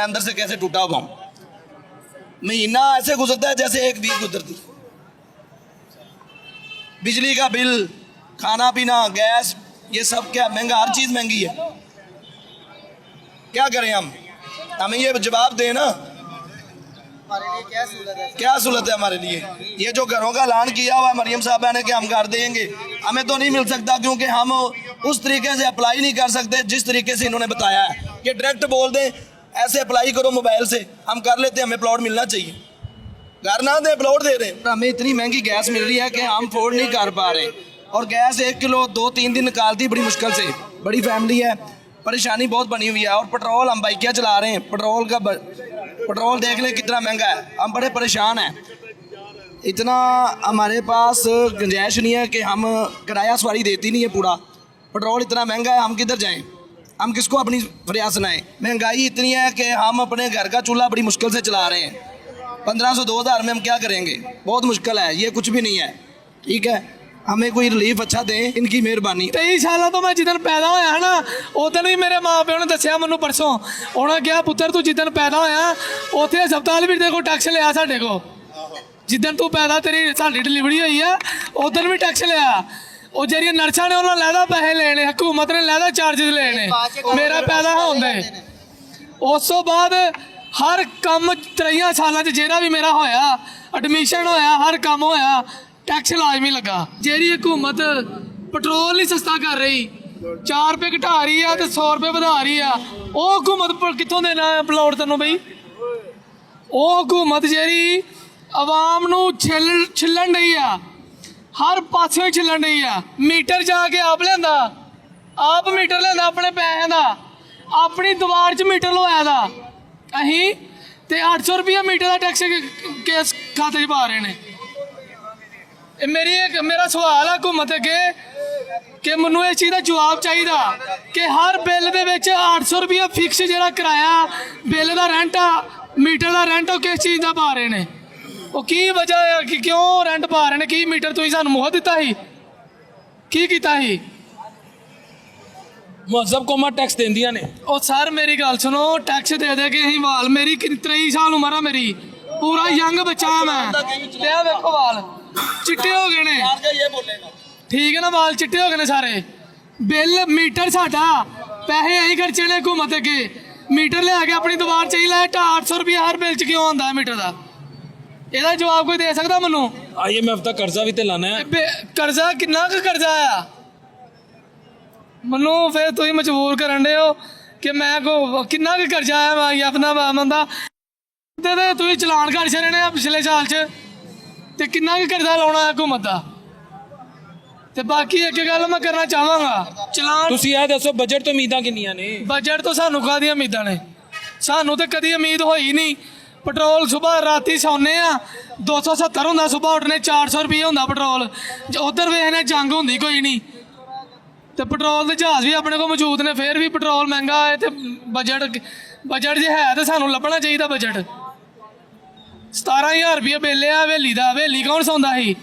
अंदर से कैसे टूटा हुआ हूँ। महीना ऐसे गुजरता है जैसे एक वीक गुजरती। बिजली का बिल, खाना पीना, गैस, ये सब क्या महंगा, हर चीज़ महंगी है। क्या करें हम? हमें ये जवाब दें ना, क्या सहूलत है हमारे लिए? ये जो घरों का ऐलान किया हुआ है मरियम साहबा ने कि हम घर देंगे, हमें तो नहीं मिल सकता, क्योंकि हम उस तरीके से अप्लाई नहीं कर सकते जिस तरीके से इन्होंने बताया है कि डायरेक्ट बोल दें ऐसे अप्लाई करो मोबाइल से, हम कर लेते हैं, हमें प्लॉट मिलना चाहिए। घर ना दें, प्लॉट दे रहे हैं। हमें इतनी महंगी गैस मिल रही है कि हम अफोर्ड नहीं कर पा रहे, और गैस 1 किलो 2-3 दिन निकालती बड़ी मुश्किल से। बड़ी फैमिली है, परेशानी बहुत बनी हुई है। और पेट्रोल, हम बाइकियाँ चला रहे हैं, पेट्रोल देख लें कितना महंगा है, हम बड़े परेशान हैं। इतना हमारे पास गुंजाइश नहीं है कि हम किराया सवारी देती नहीं है पूरा। पेट्रोल इतना महंगा है, हम किधर जाएं? हम किसको अपनी फरियाद सुनाएं? महंगाई इतनी है कि हम अपने घर का चूल्हा बड़ी मुश्किल से चला रहे हैं। 1500-2000 में हम क्या करेंगे? बहुत मुश्किल है, ये कुछ भी नहीं है, ठीक है। हमें कोई रिलीफ अच्छा दें, इनकी मेहरबानी। 23 साल तो मैं जिदन पैदा होया ना, उदन भी मेरे माँ प्यो ने दसिया मैनू परसों, उन्होंने कहा पुत्र तू जिदन पैदा होया उत्थे हस्पताल भी तेरे को टैक्स लिया साढ़े को। जिदन तू पैदा तेरी साडी डिलीवरी हुई है उदन भी टैक्स लिया। ਉਹ ਜਿਹੜੀਆਂ ਨਰਸਾਂ ਨੇ ਉਹਨਾਂ ਲੈਦਾ ਪੈਸੇ ਲੈਣੇ, ਹਕੂਮਤ ਨੇ ਲੈਦਾ ਚਾਰजेस ਲੈਣੇ ਮੇਰਾ ਪੈਦਾ ਹੋਣ ਦੇ। ਉਸ ਤੋਂ ਬਾਅਦ ਹਰ ਕੰਮ 23 ਸਾਲਾਂ 'ਚ ਜਿਹੜਾ ਵੀ ਮੇਰਾ ਹੋਇਆ, ਐਡਮਿਸ਼ਨ ਹੋਇਆ, ਹਰ ਕੰਮ ਹੋਇਆ, ਟੈਕਸ ਲਾਜ਼ਮੀ ਲੱਗਾ। ਜਿਹੜੀ ਹਕੂਮਤ ਪੈਟਰੋਲ ਨਹੀਂ ਸਸਤਾ ਕਰ ਰਹੀ, 4 ਰੁਪਏ ਘਟਾ ਰਹੀ ਆ ਤੇ 100 ਰੁਪਏ ਵਧਾ ਰਹੀ ਆ, ਉਹ ਹਕੂਮਤ ਕਿੱਥੋਂ ਦੇਣਾ ਪਲਾਟ ਤੈਨੂੰ ਬਈ? ਉਹ ਹਕੂਮਤ ਜਿਹੜੀ ਆਵਾਮ ਨੂੰ ਛਿੱਲਣ ਰਹੀ ਆ, हर पासों ही छिलन रही है। मीटर जाके आप लिया, आप मीटर लिया अपने पैसे का, अपनी दीवार च मीटर लवाया था अहीं, ते 800 रुपया मीटर का टैक्स केस खाते च पा रहे हैं। मेरा सवाल है हुकूमत अगे कि मैनू इस चीज़ का जवाब चाहिए कि हर बिल दे विच 800 रुपया फिक्स जिहड़ा किराया बिल का रेंट आ, मीटर का रेंट आ, किस चीज़ का पा रहे हैं? वो की वजह है कि क्यों रेंट पा रहे हैं? की मीटर तुसीं सानूं मुहर दिता ही की कीता ही? मुहज़्ज़ब कौमां टैक्स देंदियां ने। ओ सर मेरी गल सुनो, टैक्स दे दे के असीं वाल, मेरी 23 साल उम्र है, मेरी पूरा यंग बच्चा है मैं, ते आ देखो वाल चिट्टे हो गए ने, ठीक है ना, वाल चिट्टे हो गए ने सारे। बिल मीटर साडा, पैसे असीं खर्चे ने हुकूमत अगे, मीटर लिया के अपनी दीवार च ही लाया, 800 रुपया हर बिल च क्यों आंदा है मीटर का? ਇਹਦਾ ਜਵਾਬ ਕੋਈ ਦੇ ਸਕਦਾ ਮੈਨੂੰ? IMF ਦਾ ਕਰਜ਼ਾ ਵੀ ਤੇ ਲਾਣਾ ਹੈ। ਕਰਜ਼ਾ ਕਿੰਨਾ ਕੁ ਕਰਜ਼ਾ ਆ? ਮੈਨੂੰ ਫਿਰ ਤੁਸੀਂ ਮਜਬੂਰ ਕਰਨ ਦੇ ਹੋ ਕਿ ਮੈਂ ਕੋ ਕਿੰਨਾ ਕੁ ਕਰਜ਼ਾ ਆ ਮੈਂ ਆਪਣਾ ਬੰਦਾ ਤੇ ਤੁਸੀਂ ਚਲਾਨ ਕਰ ਛੜੇ ਨੇ ਪਿਛਲੇ ਸਾਲ 'ਚ, ਤੇ ਕਿੰਨਾ ਕੁ ਕਰਜ਼ਾ ਲਾਉਣਾ ਹਕੂਮਤ ਦਾ? ਤੇ ਬਾਕੀ ਇੱਕ ਗੱਲ ਮੈਂ ਕਰਨਾ ਚਾਹਾਂਗਾ, ਚਲਾਨ ਤੁਸੀਂ ਇਹ ਦੱਸੋ ਬਜਟ ਤੋਂ ਉਮੀਦਾਂ ਕਿੰਨੀਆਂ ਨੇ? ਬਜਟ ਤੋਂ ਸਾਨੂੰ ਕਾਹਦੀਆਂ ਉਮੀਦਾਂ ਨੇ? ਸਾਨੂੰ ਤਾਂ ਕਦੀ ਉਮੀਦ ਹੋਈ ਨਹੀਂ। पेट्रोल सुबह राती सौने आ 270 होंदा, सुबह उठने 400 रुपये होंदा पेट्रोल। उधर वेखने जंग होंदी कोई नहीं, तो पेट्रोल के जहाज़ भी अपने को मौजूद ने, फिर भी पेट्रोल महंगा है। तो बजट जो है तो सानू लभना चाहिए बजट। 17,000 रुपये बिल है हवेली का, हवेली कौन सौंदा ही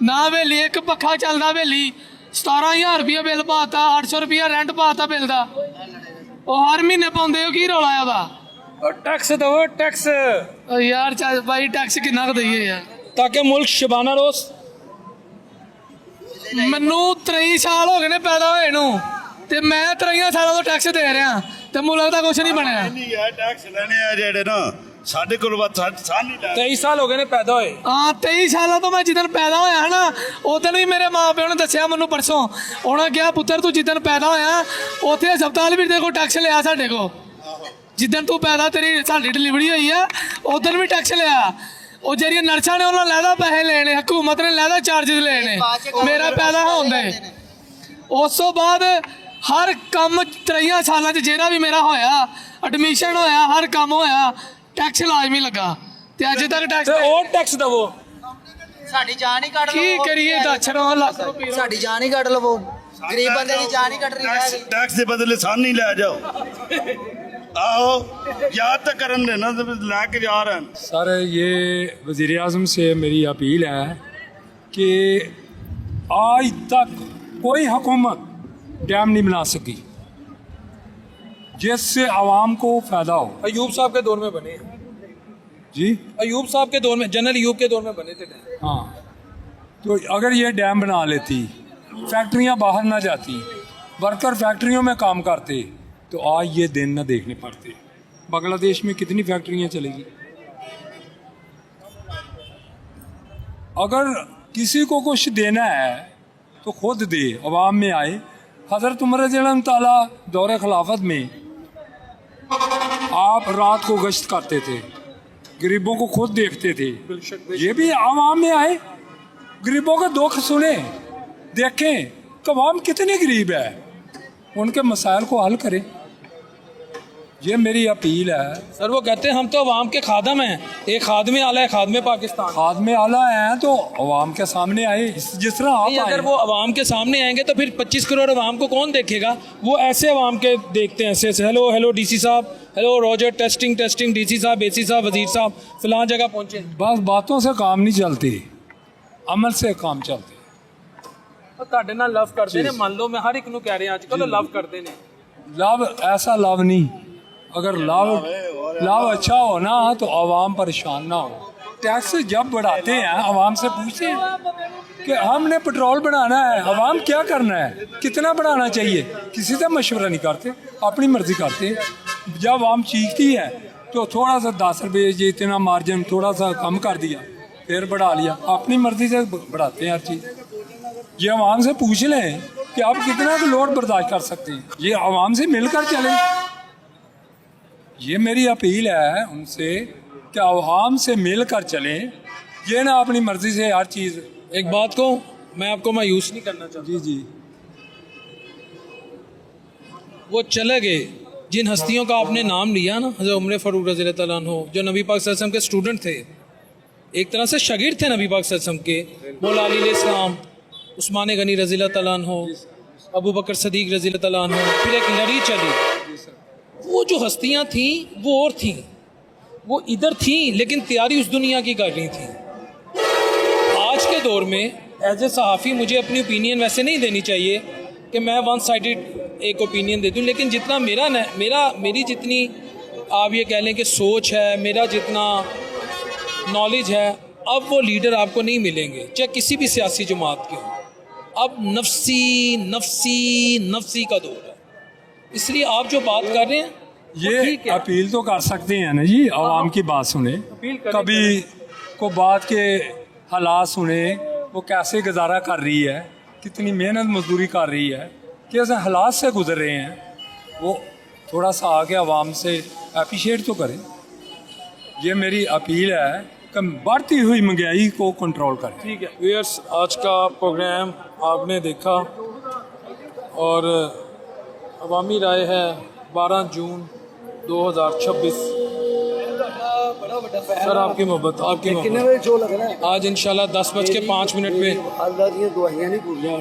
ना, हवेली एक पक्खा चलता, हवेली 17,000 रुपये बिल पाता, 800 रुपया रेंट पाता बिल का, वो हर महीने पाते हो। की रौला है वह? टैक्स दो टैक्स, यार चल भाई टैक्स कितना दईए यार, ताकि मुल्क शबाना रोज। मैनू 23 साल हो गए ने पैदा होए नू, ते मैं 23 सालों तो टैक्स दे रहा, ते मुल्क का कुछ नहीं बनया। ਨਹੀਂ ਹੈ ਟੈਕਸ ਲੈਣੇ ਆ ਜਿਹੜੇ ਨਾ ਸਾਡੇ ਕੋਲ ਬਸ ਸਾਨੀ ਲੈ 23 साल हो गए ने पैदा होए। हाँ 23 सालों तो मैं जिदन पैदा होया ना, उदन भी मेरे माँ प्यो ने दसिया मैनू परसों, उन्होंने कहा पुत्र तू जिदन पैदा होया उत्थे हस्पताल भी तेरे को टैक्स लिया साडे को, जिदन तू पैदा तेरी साडी डिलीवरी हुई है उदन भी टैक्स लिया। ਉਹ ਜਿਹੜੀਆਂ ਨਰਸਾਂ ਨੇ ਉਹਨਾਂ ਲੈਦਾ ਪੈਸੇ ਲੈਣੇ, ਹਕੂਮਤ ਨੇ ਲੈਦਾ ਚਾਰजेस ਲੈਣੇ ਮੇਰਾ ਪੈਦਾ ਹੋਣ ਦੇ। ਉਸ ਤੋਂ ਬਾਅਦ ਹਰ ਕੰਮ 23 ਸਾਲਾਂ 'ਚ ਜਿਹੜਾ ਵੀ ਮੇਰਾ ਹੋਇਆ, ਐਡਮਿਸ਼ਨ ਹੋਇਆ, ਹਰ ਕੰਮ ਹੋਇਆ, ਟੈਕਸ ਲਾਜ਼ਮੀ ਲੱਗਾ, ਤੇ ਅੱਜ ਤੱਕ ਟੈਕਸ और टैक्स दवो। ਸਾਡੀ ਜਾਨ ਹੀ ਕੱਢ ਕੀ ਲਵੋ, ਕਰੀਏ ਦੱਸ ਰੋ ਲੱਖ ਰੁਪਏ ਸਾਡੀ ਜਾਨ ਹੀ ਕੱਢ ਲਵੋ, ਗਰੀਬ ਬੰਦੇ ਦੀ ਜਾਨ ਹੀ ਕੱਢ ਰਹੀ ਹੈ। ਟੈਕਸ ਦੇ ਬਦਲੇ ਸਾਨੀ ਲੈ ਜਾਓ। आओ याद तो करन देना, लेके जा रहे हैं। सर ये वज़ीर आज़म से मेरी अपील है कि आज तक कोई हुकूमत डैम नहीं बना सकी जिससे आवाम को फ़ायदा हो। अयूब साहब के दौर में बने हैं जी, अयूब साहब के दौर में, जनरल अयूब के दौर में बने थे डैम। हाँ, तो अगर ये डैम बना लेती, फैक्ट्रियाँ बाहर ना जाती, वर्कर फैक्ट्रियों में काम करते, तो आज ये दिन न देखने पड़ते। बांग्लादेश में कितनी फैक्ट्रियाँ चलेगी। अगर किसी को कुछ देना है तो खुद दे, अवाम में आए। हज़रत उमर रज़ियल्लाहु ताला दौरे खिलाफत में आप रात को गश्त करते थे, गरीबों को खुद देखते थे। ये भी अवाम में आए, गरीबों का दुख सुने, देखें कि अवाम कितनी गरीब है, उनके मसाइल को हल करें। ये मेरी अपील है। सर वो कहते हैं हम तो अवाम के खादम हैं, एक खादमे आला है, खादमे पाकिस्तान। खादमे आला हैं तो अवाम के सामने आए, जिस तरह आप अगर आए। वो अवाम के सामने आएंगे तो फिर 25 करोड़ अवाम को कौन देखेगा? वो ऐसे अवाम के देखते हैं, ऐसे हेलो हेलो डीसी साहब, hello Roger, testing testing, DC साहब, एसी साहब, वजीर साहब फलां जगह पहुँचे। बस बातों से काम नहीं चलते, अमल से काम चलते। ਤੁਹਾਡੇ ਨਾਲ ਲਵ ਕਰਦੇ ਨੇ, ਮੰਨ ਲਓ ਮੈਂ ਹਰ ਇੱਕ ਨੂੰ ਕਹਿ ਰਿਹਾ ਅੱਜ ਕੱਲ੍ਹ ਲਵ ਕਰਦੇ ਨੇ। लाभ ऐसा लाभ नहीं, अगर लाभ अच्छा हो ना तो आवाम परेशान ना हो। टैक्स जब बढ़ाते हैं आवाम से पूछते हैं कि हमने पेट्रोल बढ़ाना है, आवाम क्या करना है, कितना बढ़ाना चाहिए, किसी से मशवरा नहीं करते, अपनी मर्जी करते हैं। जब आवाम चीखती है तो थोड़ा सा 10 रुपये जितना मार्जिन थोड़ा सा कम कर दिया, फिर बढ़ा लिया, अपनी मर्जी से बढ़ाते हैं हर चीज़। ये आवाम से पूछ लें कि आप कितना लोड बर्दाश्त कर सकते हैं, ये आवाम से मिलकर चलें। ये मेरी अपील है उनसे कि आवाम से मिलकर चलें, ये ना अपनी मर्जी से हर चीज़। एक बात को मैं आपको मायूस नहीं करना चाहता, जी जी, वो चले गए जिन हस्तियों का आपने नाम लिया ना, हज़रत उमर फ़ारूक रज़ी अल्लाह तआला अन्हु, जो नबी पाक सल्लल्लाहु अलैहि वसल्लम के स्टूडेंट थे, एक तरह से शागिर्द थे नबी पाक सल्लल्लाहु अलैहि वसल्लम के। मौला अली अलैहिस्सलाम, उस्मान गनी रज़ी अल्लाह तआला अन्हु, अबू बकर सदीक रज़ी अल्लाह तआला अन्हु, फिर एक लड़ी चली। वो जो हस्तियाँ थीं वो और थीं, वो इधर थीं लेकिन तैयारी उस दुनिया की कर रही थी। आज के दौर में एज ए सहाफ़ी मुझे अपनी ओपिनियन वैसे नहीं देनी चाहिए कि मैं वन साइडेड एक ओपिनियन दे दूँ, लेकिन जितना मेरी जितनी आप ये कह लें कि सोच है, मेरा जितना नॉलेज है, अब वो लीडर आपको नहीं मिलेंगे चाहे किसी भी सियासी जमात के हो। अब नफसी नफसी नफसी का दौर है, इसलिए आप जो बात कर रहे हैं ये अपील तो कर सकते हैं ना जी, आवाम की बात सुने, कभी को बात के हालात सुने, वो कैसे गुजारा कर रही है, कितनी मेहनत मजदूरी कर रही है, कैसे हालात से गुजर रहे हैं, वो थोड़ा सा आके आवाम से अप्रिशिएट तो करें। ये मेरी अपील है कि बढ़ती हुई महंगाई को कंट्रोल करें। ठीक है व्यूअर्स, आज का प्रोग्राम आपने देखा और अवामी राय है 12 जून 2026 सर आपकी मोहब्बत, आपकी कितने मोहब्बत। बजे शो लगना है? आज इंशाल्लाह 10:05 पे अल्लाह दी दुआइयां नहीं पूरीਆਂ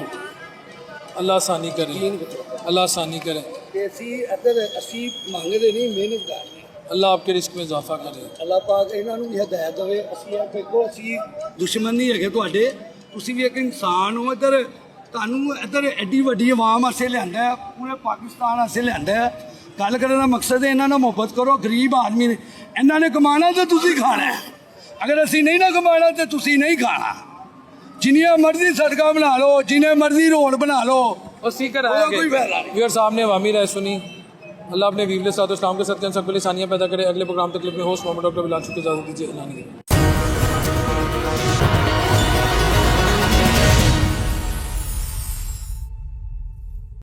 अल्लाह आसानी करे, अल्लाह आसानी करे, ਤੇ ਅਸੀਂ ਇੱਧਰ ਅਸੀਂ ਮੰਗਦੇ ਨਹੀਂ ਮਿਹਨਤਗਾਰ ਨੇ अल्लाह आपके रिस्क में इजाफा करे। ਅੱਲਾਹ ਪਾਕ ਇਹਨਾਂ ਨੂੰ ਵੀ ਹਦਾਇਤ ਦੇਵੇ। ਅਸੀਂ ਇਹ ਦੇਖੋ ਅਸੀਂ ਦੁਸ਼ਮਣ ਨਹੀਂ ਹੈਗੇ ਤੁਹਾਡੇ, ਤੁਸੀਂ ਵੀ ਇੱਕ ਇਨਸਾਨ ਹੋ। ਇੱਧਰ ਤੁਹਾਨੂੰ ਇੱਧਰ ਐਡੀ ਵੱਡੀ ਆਵਾਮ ਵਾਸਤੇ ਲਿਆਂਦਾ ਹੈ, ਪੂਰੇ ਪਾਕਿਸਤਾਨ ਵਾਸਤੇ ਲਿਆਂਦਾ ਹੈ। ਗੱਲ ਕਰਨ ਦਾ ਮਕਸਦ ਹੈ ਇਹਨਾਂ ਨਾਲ ਮੁਹੱਬਤ ਕਰੋ। ਗਰੀਬ ਆਦਮੀ ਨੇ ਇਹਨਾਂ ਨੇ ਕਮਾਣਾ ਤੇ ਤੁਸੀਂ ਖਾਣਾ ਹੈ। ਅਗਰ ਅਸੀਂ ਨਹੀਂ ਨਾ ਕਮਾਣਾ ਤੇ ਤੁਸੀਂ ਨਹੀਂ ਖਾਣਾ। ਜਿੰਨੀਆਂ ਮਰਜ਼ੀ ਸਦਕਾ ਬਣਾ ਲਓ, ਜਿੰਨੇ ਮਰਜ਼ੀ ਰੋਡ ਬਣਾ ਲਓ, और सीकर ਉਹਦਾ आया ਕੋਈ फायदा नहीं। व्यूअर्स साहब ने अवामी राय सुनी। अल्लाह अपने वीर साथ इस्लाम के सदक़े सब के लिए सानिया पैदा करे। अगले प्रोग्राम तक अपने होस्ट मोहम्मद डॉक्टर बिलाल की इजाज़त दीजिए।